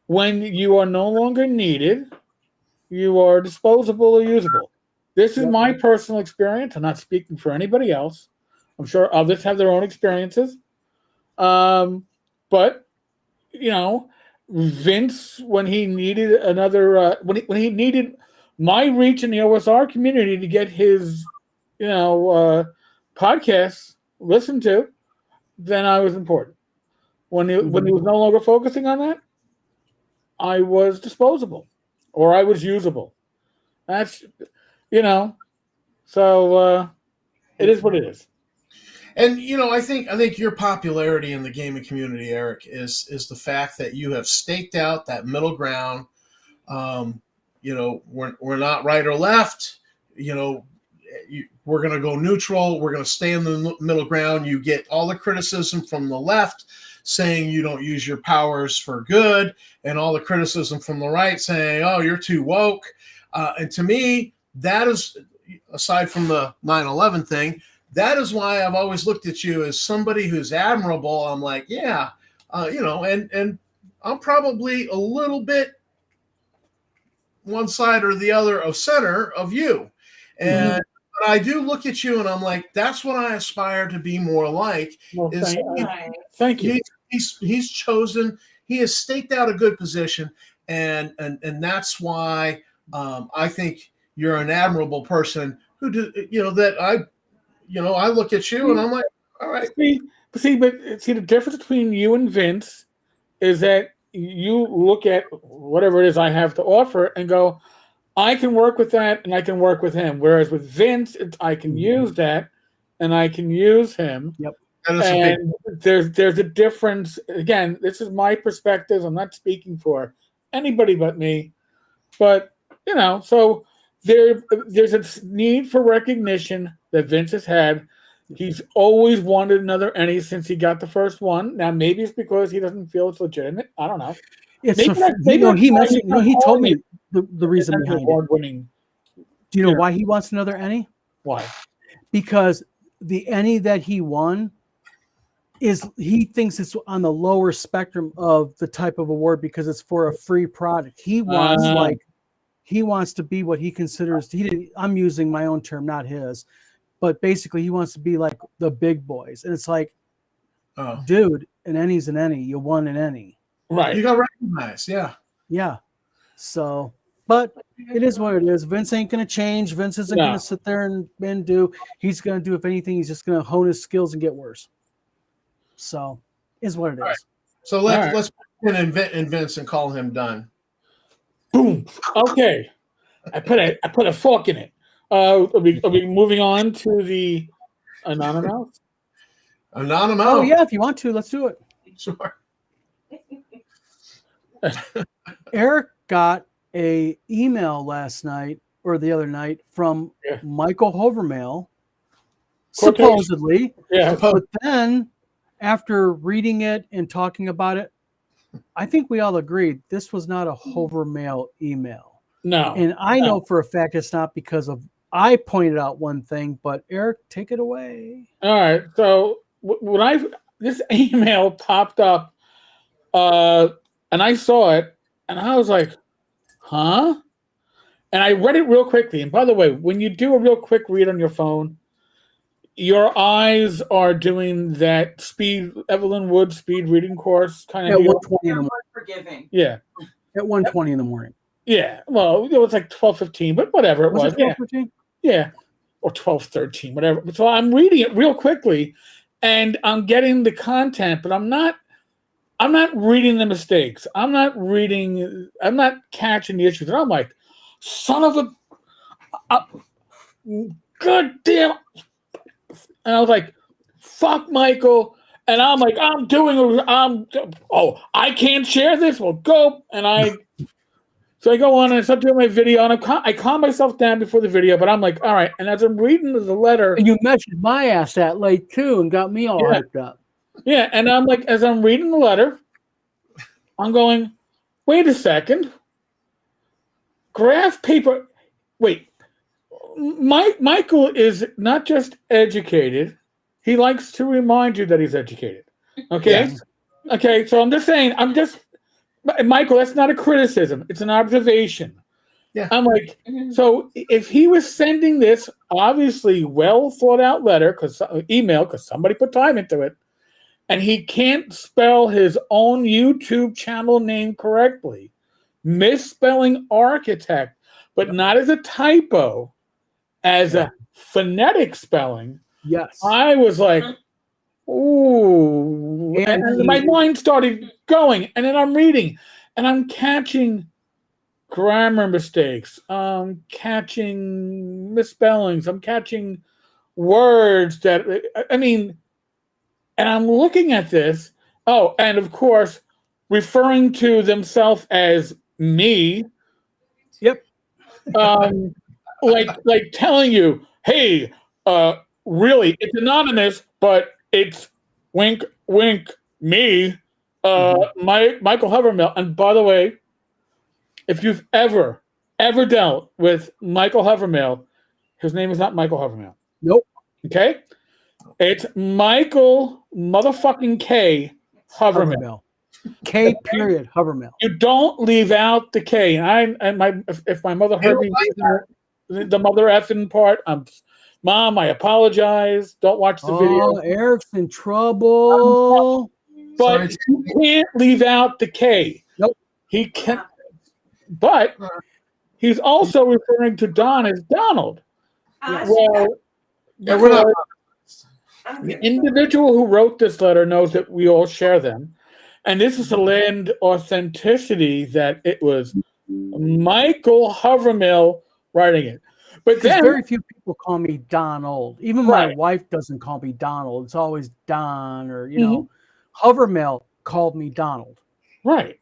When you are no longer needed, you are disposable or usable. This is my personal experience. I'm not speaking for anybody else. I'm sure others have their own experiences. But Vince, when he needed another, when he needed my reach in the OSR community to get his, podcasts listened to, then I was important. When he was no longer focusing on that, I was disposable, or I was usable. That's, so it is what it is. And I think your popularity in the gaming community, Eric, is the fact that you have staked out that middle ground. We're not right or left. we're going to go neutral. We're going to stay in the middle ground. You get all the criticism from the left saying you don't use your powers for good, and all the criticism from the right saying, oh, you're too woke. And to me, that is, aside from the 9/11 thing, that is why I've always looked at you as somebody who's admirable. I'm like, yeah, and I'm probably a little bit one side or the other of center of you. And I do look at you and I'm like, that's what I aspire to be more like. Well, thank you. He's chosen, he has staked out a good position, and that's why I think you're an admirable person who that I look at you and I'm like, all right. See, the difference between you and Vince is that you look at whatever it is I have to offer and go, I can work with that and I can work with him. Whereas with Vince, I can use that and I can use him. Yep. And there's a difference. Again, this is my perspective. I'm not speaking for anybody but me. But, so there's a need for recognition that Vince has had. He's always wanted another Ennie since he got the first one. Now, maybe it's because he doesn't feel it's legitimate. I don't know. He told me the reason behind it. Do you know why he wants another Ennie? Why? Because the Ennie that he won he thinks it's on the lower spectrum of the type of award because it's for a free product. He wants to be what he considers. I'm using my own term, not his, but basically he wants to be like the big boys. And it's like, dude, an Ennie's an Ennie. You won an Ennie. Right. You got recognized. Yeah. Yeah. So, but it is what it is. Vince ain't going to change. Vince isn't going to sit there and do. He's going to do, if anything, he's just going to hone his skills and get worse. So, is what it is. Right. So let's put in Vince and call him done. Boom. Okay. I put a fork in it. Are we moving on to the Anonymous? Anonymous. Oh yeah, if you want to, let's do it. Sure. Eric got a email last night or the other night from Michael Hovermail, supposedly. Yeah. But then after reading it and talking about it, I think we all agreed this was not a Hovermail email. No. And I know for a fact it's not because of I pointed out one thing, but Eric, take it away. All right. So when this email popped up, and I saw it, and I was like, huh? And I read it real quickly. And by the way, when you do a real quick read on your phone, your eyes are doing that Evelyn Wood speed reading course kind of. At 1:20 in the morning. Forgiving. Yeah. At 1:20 in the morning. Yeah. Well, it was like 12:15, but whatever it was. It 12:15? Yeah. Or 12:13, whatever. So I'm reading it real quickly, and I'm getting the content, but I'm not reading the mistakes. I'm not catching the issues. And I'm like, son of a good damn. And I was like, fuck Michael. And I'm like, I can't share this. Well, go. And so I go on and I start doing my video, and I calm myself down before the video, but I'm like, all right. And as I'm reading the letter. And you mentioned my ass that late too and got me all hyped up. Yeah. And I'm like, as I'm reading the letter, I'm going, wait a second. Graph paper. Wait. Michael is not just educated. He likes to remind you that he's educated. Okay? Yes. Okay, so I'm just saying, Michael, that's not a criticism. It's an observation. Yeah. I'm like, so if he was sending this obviously well thought out email, because somebody put time into it, and he can't spell his own YouTube channel name correctly, misspelling architect, but not as a typo, as a phonetic spelling. Yes. I was like, ooh. And my mind started going. And then I'm reading. And I'm catching grammar mistakes. I'm catching misspellings. I'm catching words that, and I'm looking at this. Oh, and of course, referring to themselves as me. Yep. like telling you, hey, really, it's anonymous, but it's wink, wink, me, Michael Havermill. And by the way, if you've ever dealt with Michael Havermill, his name is not Michael Havermill. Nope. Okay? It's Michael motherfucking K Havermill. K period Havermill. You don't leave out the K. And if my mother heard me the mother effing part, Mom, I apologize. Don't watch the video. Eric's in trouble. But you can't leave out the K. Nope. He can't. But he's also referring to Don as Donald. Well, we're not. The individual who wrote this letter knows that we all share them. And this is to lend authenticity that it was Michael Havermill writing it. But then very few people call me Donald. Even my wife doesn't call me Donald. It's always Don or, Havermill called me Donald. Right.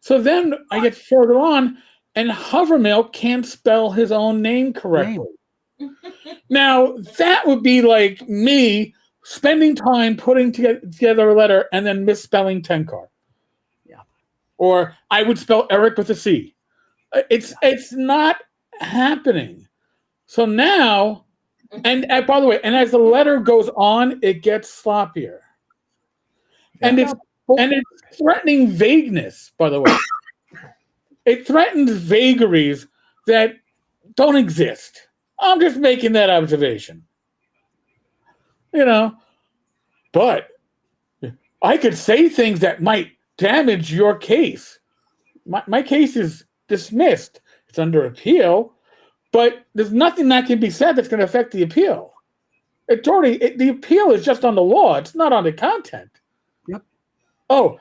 So then I get further on, and Havermill can't spell his own name correctly. Now, that would be like me spending time putting together a letter and then misspelling Tenkar. Yeah. Or I would spell Eric with a C. It's not happening. So now, and by the way, and as the letter goes on, it gets sloppier. And it's threatening vagueness, by the way. It threatens vagaries that don't exist. I'm just making that observation. But I could say things that might damage your case. My case is dismissed. It's under appeal, but there's nothing that can be said that's going to affect the appeal. The appeal is just on the law. It's not on the content. Yep. Oh,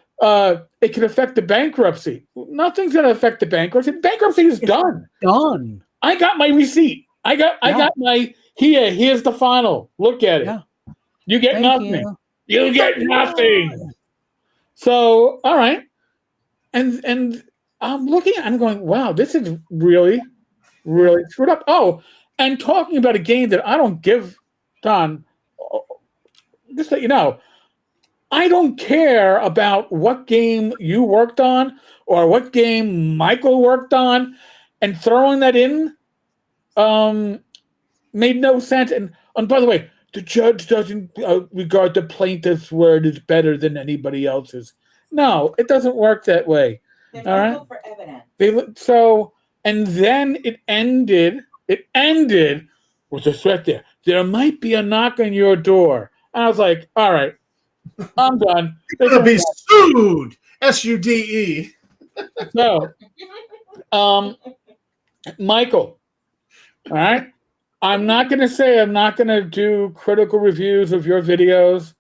it can affect the bankruptcy. Nothing's going to affect the bankruptcy. Bankruptcy is done. Done. I got my receipt. I got my here's the final. Look at it. Yeah. You get nothing. You get nothing. So, all right. And I'm looking, I'm going, wow, this is really, really screwed up. Oh, and talking about a game that I don't give, Don, just so you know, I don't care about what game you worked on or what game Michael worked on, and throwing that in made no sense. And by the way, the judge doesn't regard the plaintiff's word as better than anybody else's. No, it doesn't work that way. All right. For evidence. And then it ended with a threat there. There might be a knock on your door. And I was like, all right, I'm done. You're going to be sued. SUDE. So, Michael, all right? I'm not going to do critical reviews of your videos,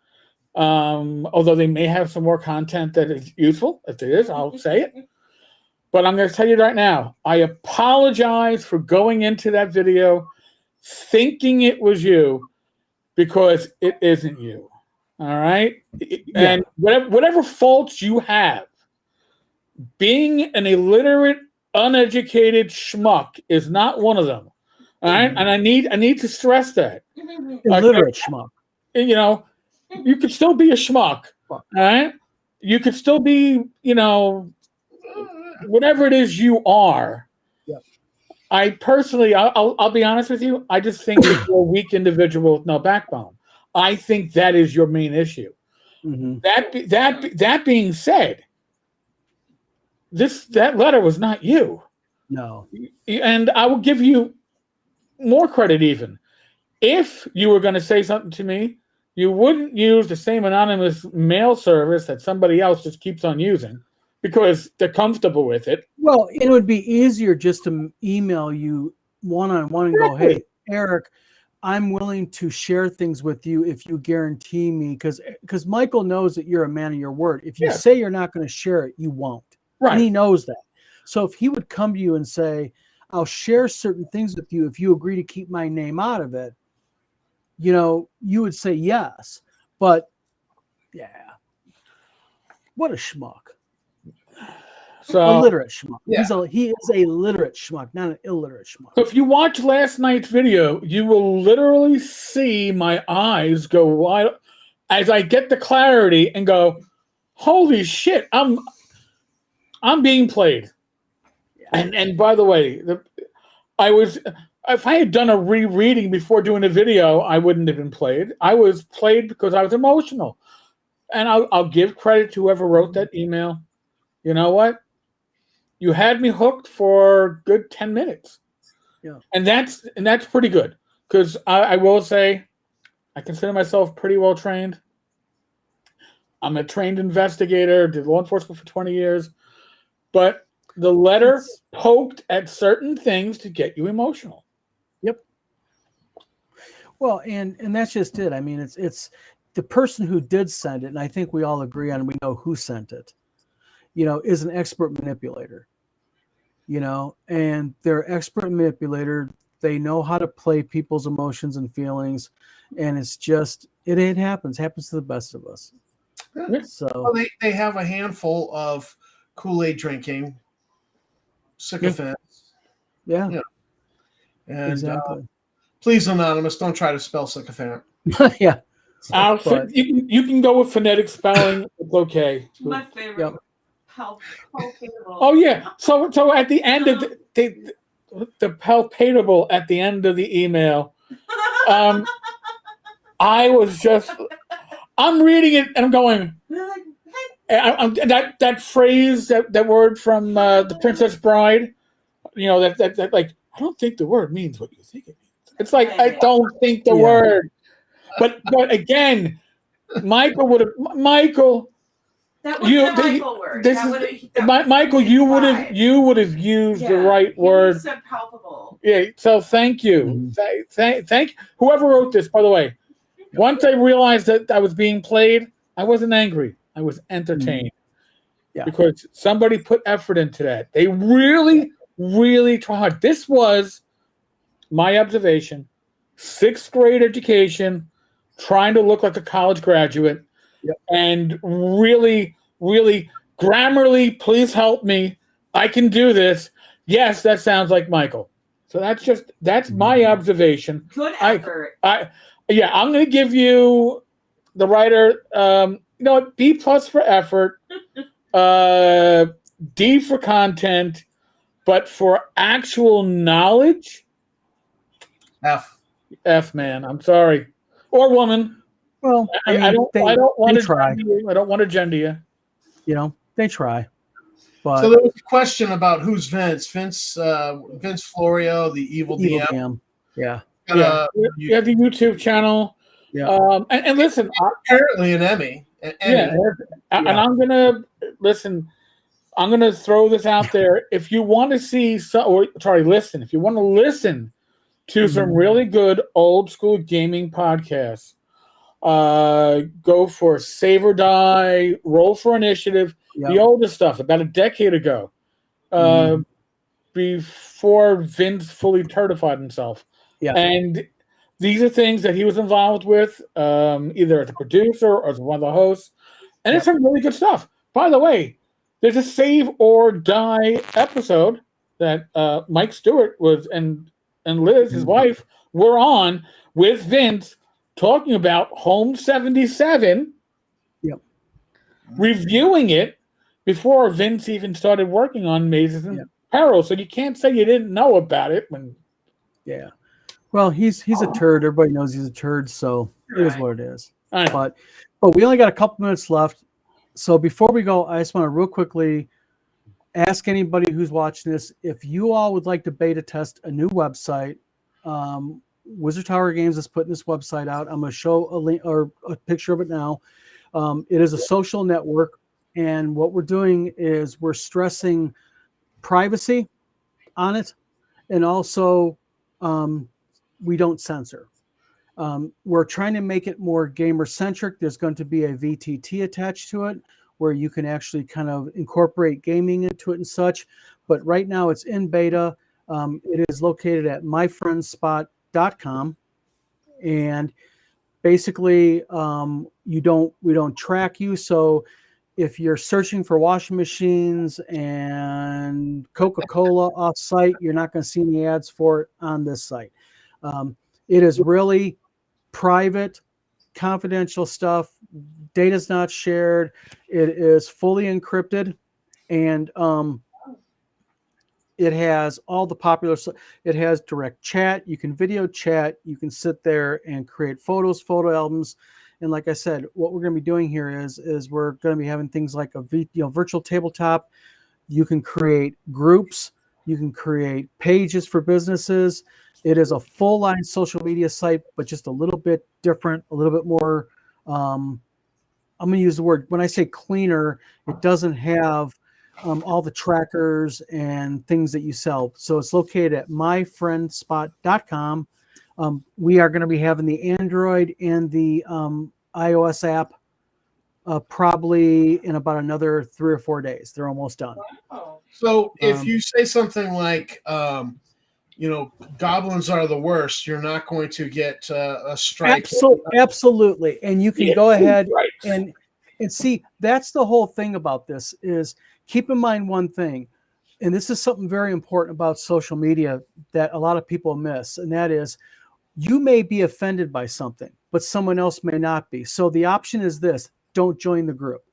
although they may have some more content that is useful. If there is, I'll say it. But I'm going to tell you right now, I apologize for going into that video thinking it was you, because it isn't you. All right? And whatever faults you have, being an illiterate, uneducated schmuck is not one of them. All right, and I need to stress that. Illiterate schmuck. You could still be a schmuck. All right, you could still be, whatever it is you are. Yep. I personally, I'll be honest with you. I just think that you're a weak individual with no backbone. I think that is your main issue. Mm-hmm. That being said, that letter was not you. No, and I will give you more credit even. If you were going to say something to me, you wouldn't use the same anonymous mail service that somebody else just keeps on using because they're comfortable with it. Well, it would be easier just to email you one-on-one and go, hey, Eric, I'm willing to share things with you if you guarantee me, because Michael knows that you're a man of your word. If you say you're not going to share it, you won't. Right. And he knows that. So if he would come to you and say, I'll share certain things with you if you agree to keep my name out of it, you would say yes. But yeah, what a schmuck. So a literate schmuck. Yeah. He is a literate schmuck, not an illiterate schmuck. So if you watch last night's video, you will literally see my eyes go wide as I get the clarity and go, "Holy shit! I'm being played." And by the way, if I had done a rereading before doing the video, I wouldn't have been played. I was played because I was emotional, and I'll give credit to whoever wrote that email. You know what? You had me hooked for a good 10 minutes. Yeah. And that's pretty good. Because I will say, I consider myself pretty well trained. I'm a trained investigator, did law enforcement for 20 years. But the letter poked at certain things to get you emotional. Yep. Well, and that's just it. I mean, it's the person who did send it, and I think we all agree on, we know who sent it, is an expert manipulator. And they're expert manipulator. They know how to play people's emotions and feelings, and it happens to the best of us. Yeah. So well, they have a handful of Kool-Aid drinking sycophants. Yeah. And exactly. Please, Anonymous, don't try to spell sycophant. Yeah. You can go with phonetic spelling. It's okay. My favorite. Yep. Palpatable. Oh yeah. So at the end of the palpatable at the end of the email, I was I'm reading it and I'm going. That phrase, that word from The Princess Bride, that like, I don't think the word means what you think it means. It's like, I don't think the word. But again, Michael. That was the Michael word. Michael, you would have used the right word. Said palpable. Yeah. So thank you. Mm-hmm. Thank whoever wrote this. By the way, once I realized that I was being played, I wasn't angry. I was entertained. Yeah. Because somebody put effort into that. They really, really tried. This was my observation. 6th grade education, trying to look like a college graduate. Yep. And really, really, Grammarly, please help me. I can do this. Yes, that sounds like Michael. So that's my observation. Good effort. I'm going to give you the writer, B+ for effort, D for content, but for actual knowledge, F, man. I'm sorry. Or woman. Well, I don't want to try. I don't want to gender you. They try. But so there was a question about who's Vince. Vince Florio, the evil DM. Yeah. You have the YouTube channel. Yeah. And listen, apparently an Emmy. And I'm gonna listen. I'm gonna throw this out there. If you want to see if you want to listen to some really good old school gaming podcasts, go for Save or Die, Roll for Initiative, the older stuff, about a decade ago, before Vince fully turdified himself. Yeah. And these are things that he was involved with, either as a producer or as one of the hosts. And it's some really good stuff. By the way, there's a Save or Die episode that Mike Stewart and Liz, his wife, were on with Vince talking about Home 77, reviewing it before Vince even started working on Mazes and Peril. So you can't say you didn't know about it. Well, he's a turd. Everybody knows he's a turd, so it is what it is. But we only got a couple minutes left. So before we go, I just want to real quickly ask anybody who's watching this, if you all would like to beta test a new website. Wizard Tower Games is putting this website out. I'm going to show a link or a picture of it now. It is a social network, and what we're doing is we're stressing privacy on it, and also we don't censor. We're trying to make it more gamer centric. There's going to be a VTT attached to it where you can actually kind of incorporate gaming into it and such. But right now it's in beta. It is located at myfriendspot.com, and basically we don't track you. So if you're searching for washing machines and Coca-Cola off-site, you're not going to see any ads for it on this site. It is really private, confidential stuff. Data's not shared. It is fully encrypted, and it has all the popular. It has direct chat. You can video chat. You can sit there and create photos, photo albums. And like I said, what we're going to be doing here is we're going to be having things like a virtual tabletop. You can create groups. You can create pages for businesses. It is a full-line social media site, but just a little bit different, a little bit more. I'm going to use the word, when I say cleaner, it doesn't have all the trackers and things that you sell. So it's located at myfriendspot.com. We are going to be having the Android and the iOS app probably in about another 3 or 4 days. They're almost done. Wow. So if you say something like, goblins are the worst, you're not going to get a strike. Absolutely. And you can go ahead and see, that's the whole thing about this is keep in mind one thing. And this is something very important about social media that a lot of people miss. And that is, you may be offended by something, but someone else may not be. So the option is this: don't join the group.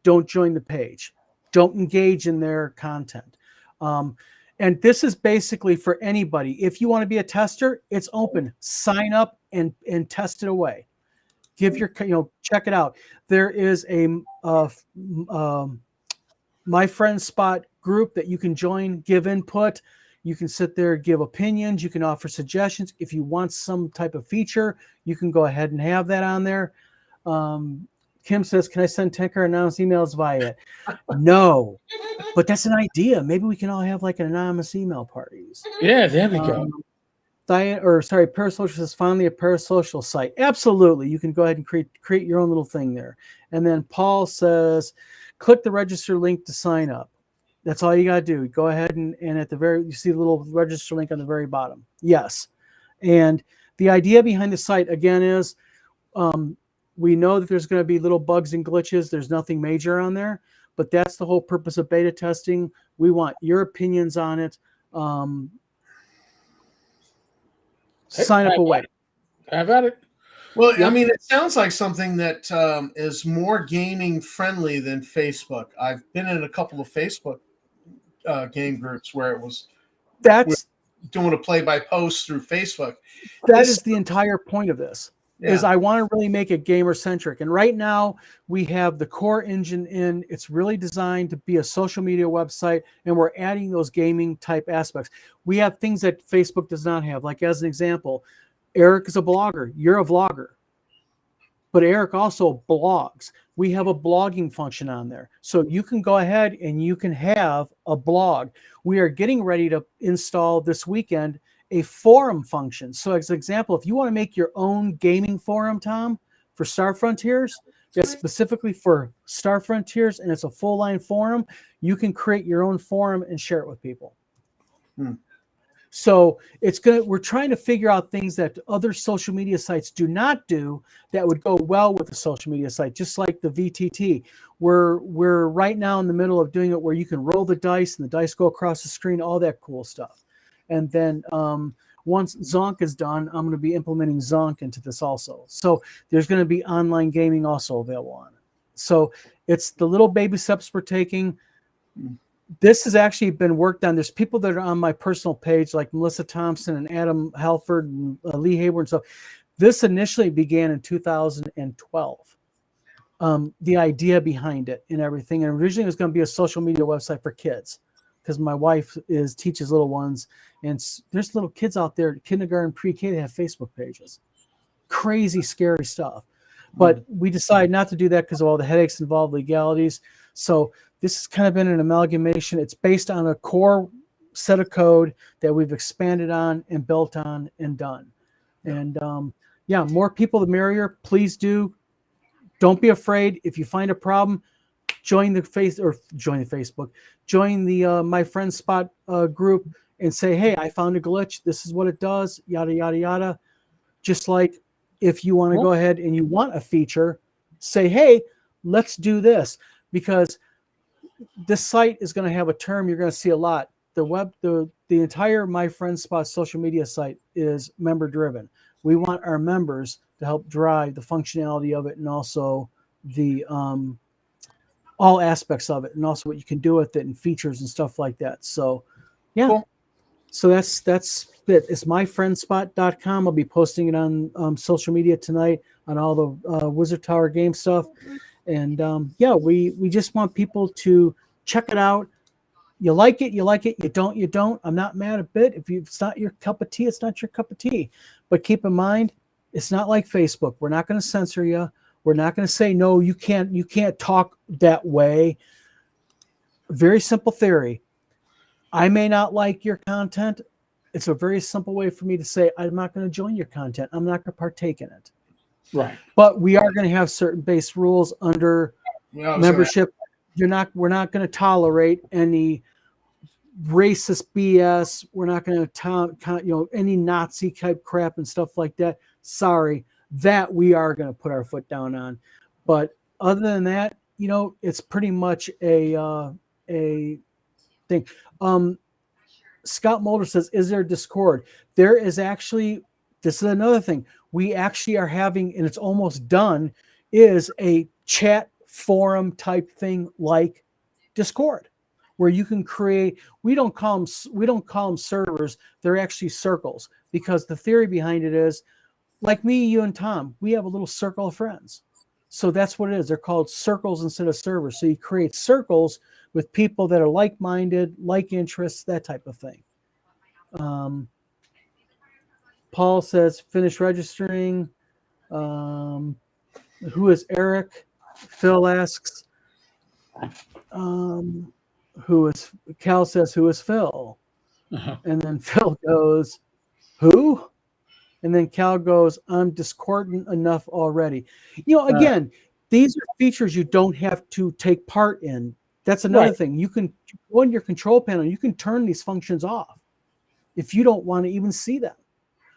Don't join the page. Don't engage in their content. And this is basically for anybody. If you want to be a tester, it's open. Sign up and test it away. Give your, check it out. There is a My Friend Spot group that you can join, give input. You can sit there, give opinions. You can offer suggestions. If you want some type of feature, you can go ahead and have that on there. Kim says, can I send Tinker anonymous emails via it? No, but that's an idea. Maybe we can all have like an anonymous email parties. Yeah, there we go. Parasocial says, finally a parasocial site. Absolutely. You can go ahead and create your own little thing there. And then Paul says, click the register link to sign up. That's all you got to do. Go ahead and at the you see the little register link on the very bottom. Yes. And the idea behind the site, again, is we know that there's going to be little bugs and glitches. There's nothing major on there, but that's the whole purpose of beta testing. We want your opinions on it. Sign up away. Have at it. Well, yep. I mean, it sounds like something that is more gaming friendly than Facebook. I've been in a couple of Facebook game groups where it was doing a play-by-post through Facebook. That is the entire point of this. Yeah. Is I want to really make it gamer centric. And right now we have the core engine in. It's really designed to be a social media website, and we're adding those gaming type aspects. We have things that Facebook does not have. Like as an example, Eric is a blogger. You're a vlogger. But Eric also blogs. We have a blogging function on there. So you can go ahead and you can have a blog. We are getting ready to install this weekend a forum function. So as an example, if you want to make your own gaming forum, Tom, for Star Frontiers, that's specifically for Star Frontiers, and it's a full-line forum, you can create your own forum and share it with people. So we're trying to figure out things that other social media sites do not do that would go well with a social media site, just like the VTT. We're right now in the middle of doing it where you can roll the dice and the dice go across the screen, all that cool stuff. And then once Zonk is done, I'm going to be implementing Zonk into this also. So there's going to be online gaming also available on it. So it's the little baby steps we're taking. This has actually been worked on. There's people that are on my personal page, like Melissa Thompson and Adam Halford and Lee Hayward and stuff. This initially began in 2012. The idea behind it and everything. And originally it was going to be a social media website for kids, because my wife teaches little ones, and there's little kids out there, kindergarten, pre-K, that have Facebook pages. Crazy, scary stuff. But we decided not to do that because of all the headaches involved, legalities. So this has kind of been an amalgamation. It's based on a core set of code that we've expanded on and built on and done. And more people the merrier. Please do. Don't be afraid. If you find a problem, join the Facebook, join the My Friend Spot group and say, hey, I found a glitch. This is what it does, yada, yada, yada. Just like if you want to go ahead and you want a feature, say, hey, let's do this. because this site is going to have a term you're going to see a lot. The entire My Friend Spot social media site is member driven. We want our members to help drive the functionality of it, and also the all aspects of it, and also what you can do with it and features and stuff like that. So yeah. Cool. So that's it. It's myfriendspot.com. I'll be posting it on social media tonight on all the Wizard Tower game stuff. And we just want people to check it out. You like it, you like it. You don't, you don't. I'm not mad a bit. If it's not your cup of tea, it's not your cup of tea. But keep in mind, it's not like Facebook. We're not going to censor you. We're not going to say, no, you can't talk that way. Very simple theory. I may not like your content. It's a very simple way for me to say, I'm not going to join your content. I'm not going to partake in it. Right. But we are going to have certain base rules under membership. We're not going to tolerate any racist BS. We're not going to any Nazi type crap and stuff like that. Sorry, that we are going to put our foot down on. But other than that, it's pretty much a thing. Scott Mulder says, is there Discord? There is actually, this is another thing. We actually are having, and it's almost done, is a chat forum type thing like Discord, where you can create, we don't call them servers, they're actually circles, because the theory behind it is, like me, you, and Tom, we have a little circle of friends. So that's what it is. They're called circles instead of servers. So you create circles with people that are like-minded, like interests, that type of thing. Paul says, finish registering. Who is Eric? Phil asks. Cal says, who is Phil? Uh-huh. And then Phil goes, who? And then Cal goes, I'm discordant enough already. Again, these are features you don't have to take part in. That's another thing. You can go in your control panel, you can turn these functions off if you don't want to even see them.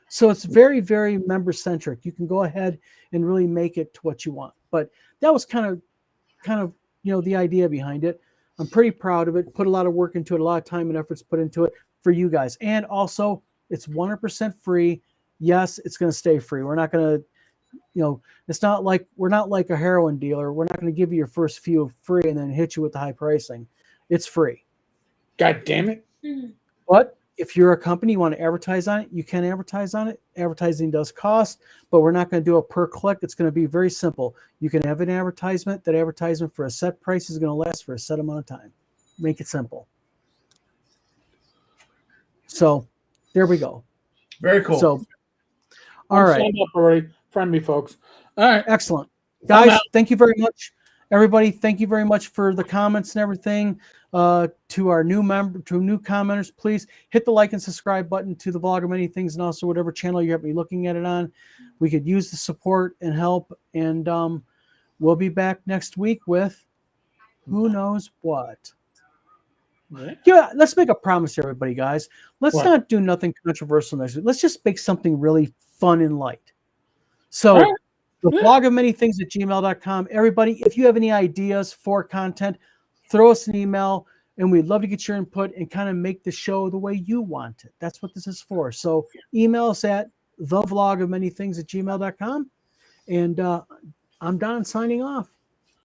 So it's very, very member centric. You can go ahead and really make it to what you want. But that was kind of the idea behind it. I'm pretty proud of it. Put a lot of work into it, a lot of time and efforts put into it for you guys. And also, it's 100% free. Yes, it's going to stay free. We're not going to, it's not like, we're not like a heroin dealer. We're not going to give you your first few free and then hit you with the high pricing. It's free. God damn it. But if you're a company, you want to advertise on it, you can advertise on it. Advertising does cost, but we're not going to do it per click. It's going to be very simple. You can have an advertisement. That advertisement for a set price is going to last for a set amount of time. Make it simple. So there we go. Very cool. So, all right. Signed up already. Friend me, folks. All right. Excellent. Guys, thank you very much. Everybody, thank you very much for the comments and everything. To our new commenters, please hit the like and subscribe button to the Vlog of Many Things, and also whatever channel you happen to be looking at it on. We could use the support and help, and we'll be back next week with who knows what. Yeah, let's make a promise, everybody, guys. Let's not do nothing controversial next week. Let's just make something really fun and light. So the Vlog of Many Things at gmail.com. Everybody, if you have any ideas for content, throw us an email, and we'd love to get your input and kind of make the show the way you want it. That's what this is for. So email us at thevlogofmanythings at gmail.com. And I'm Don signing off.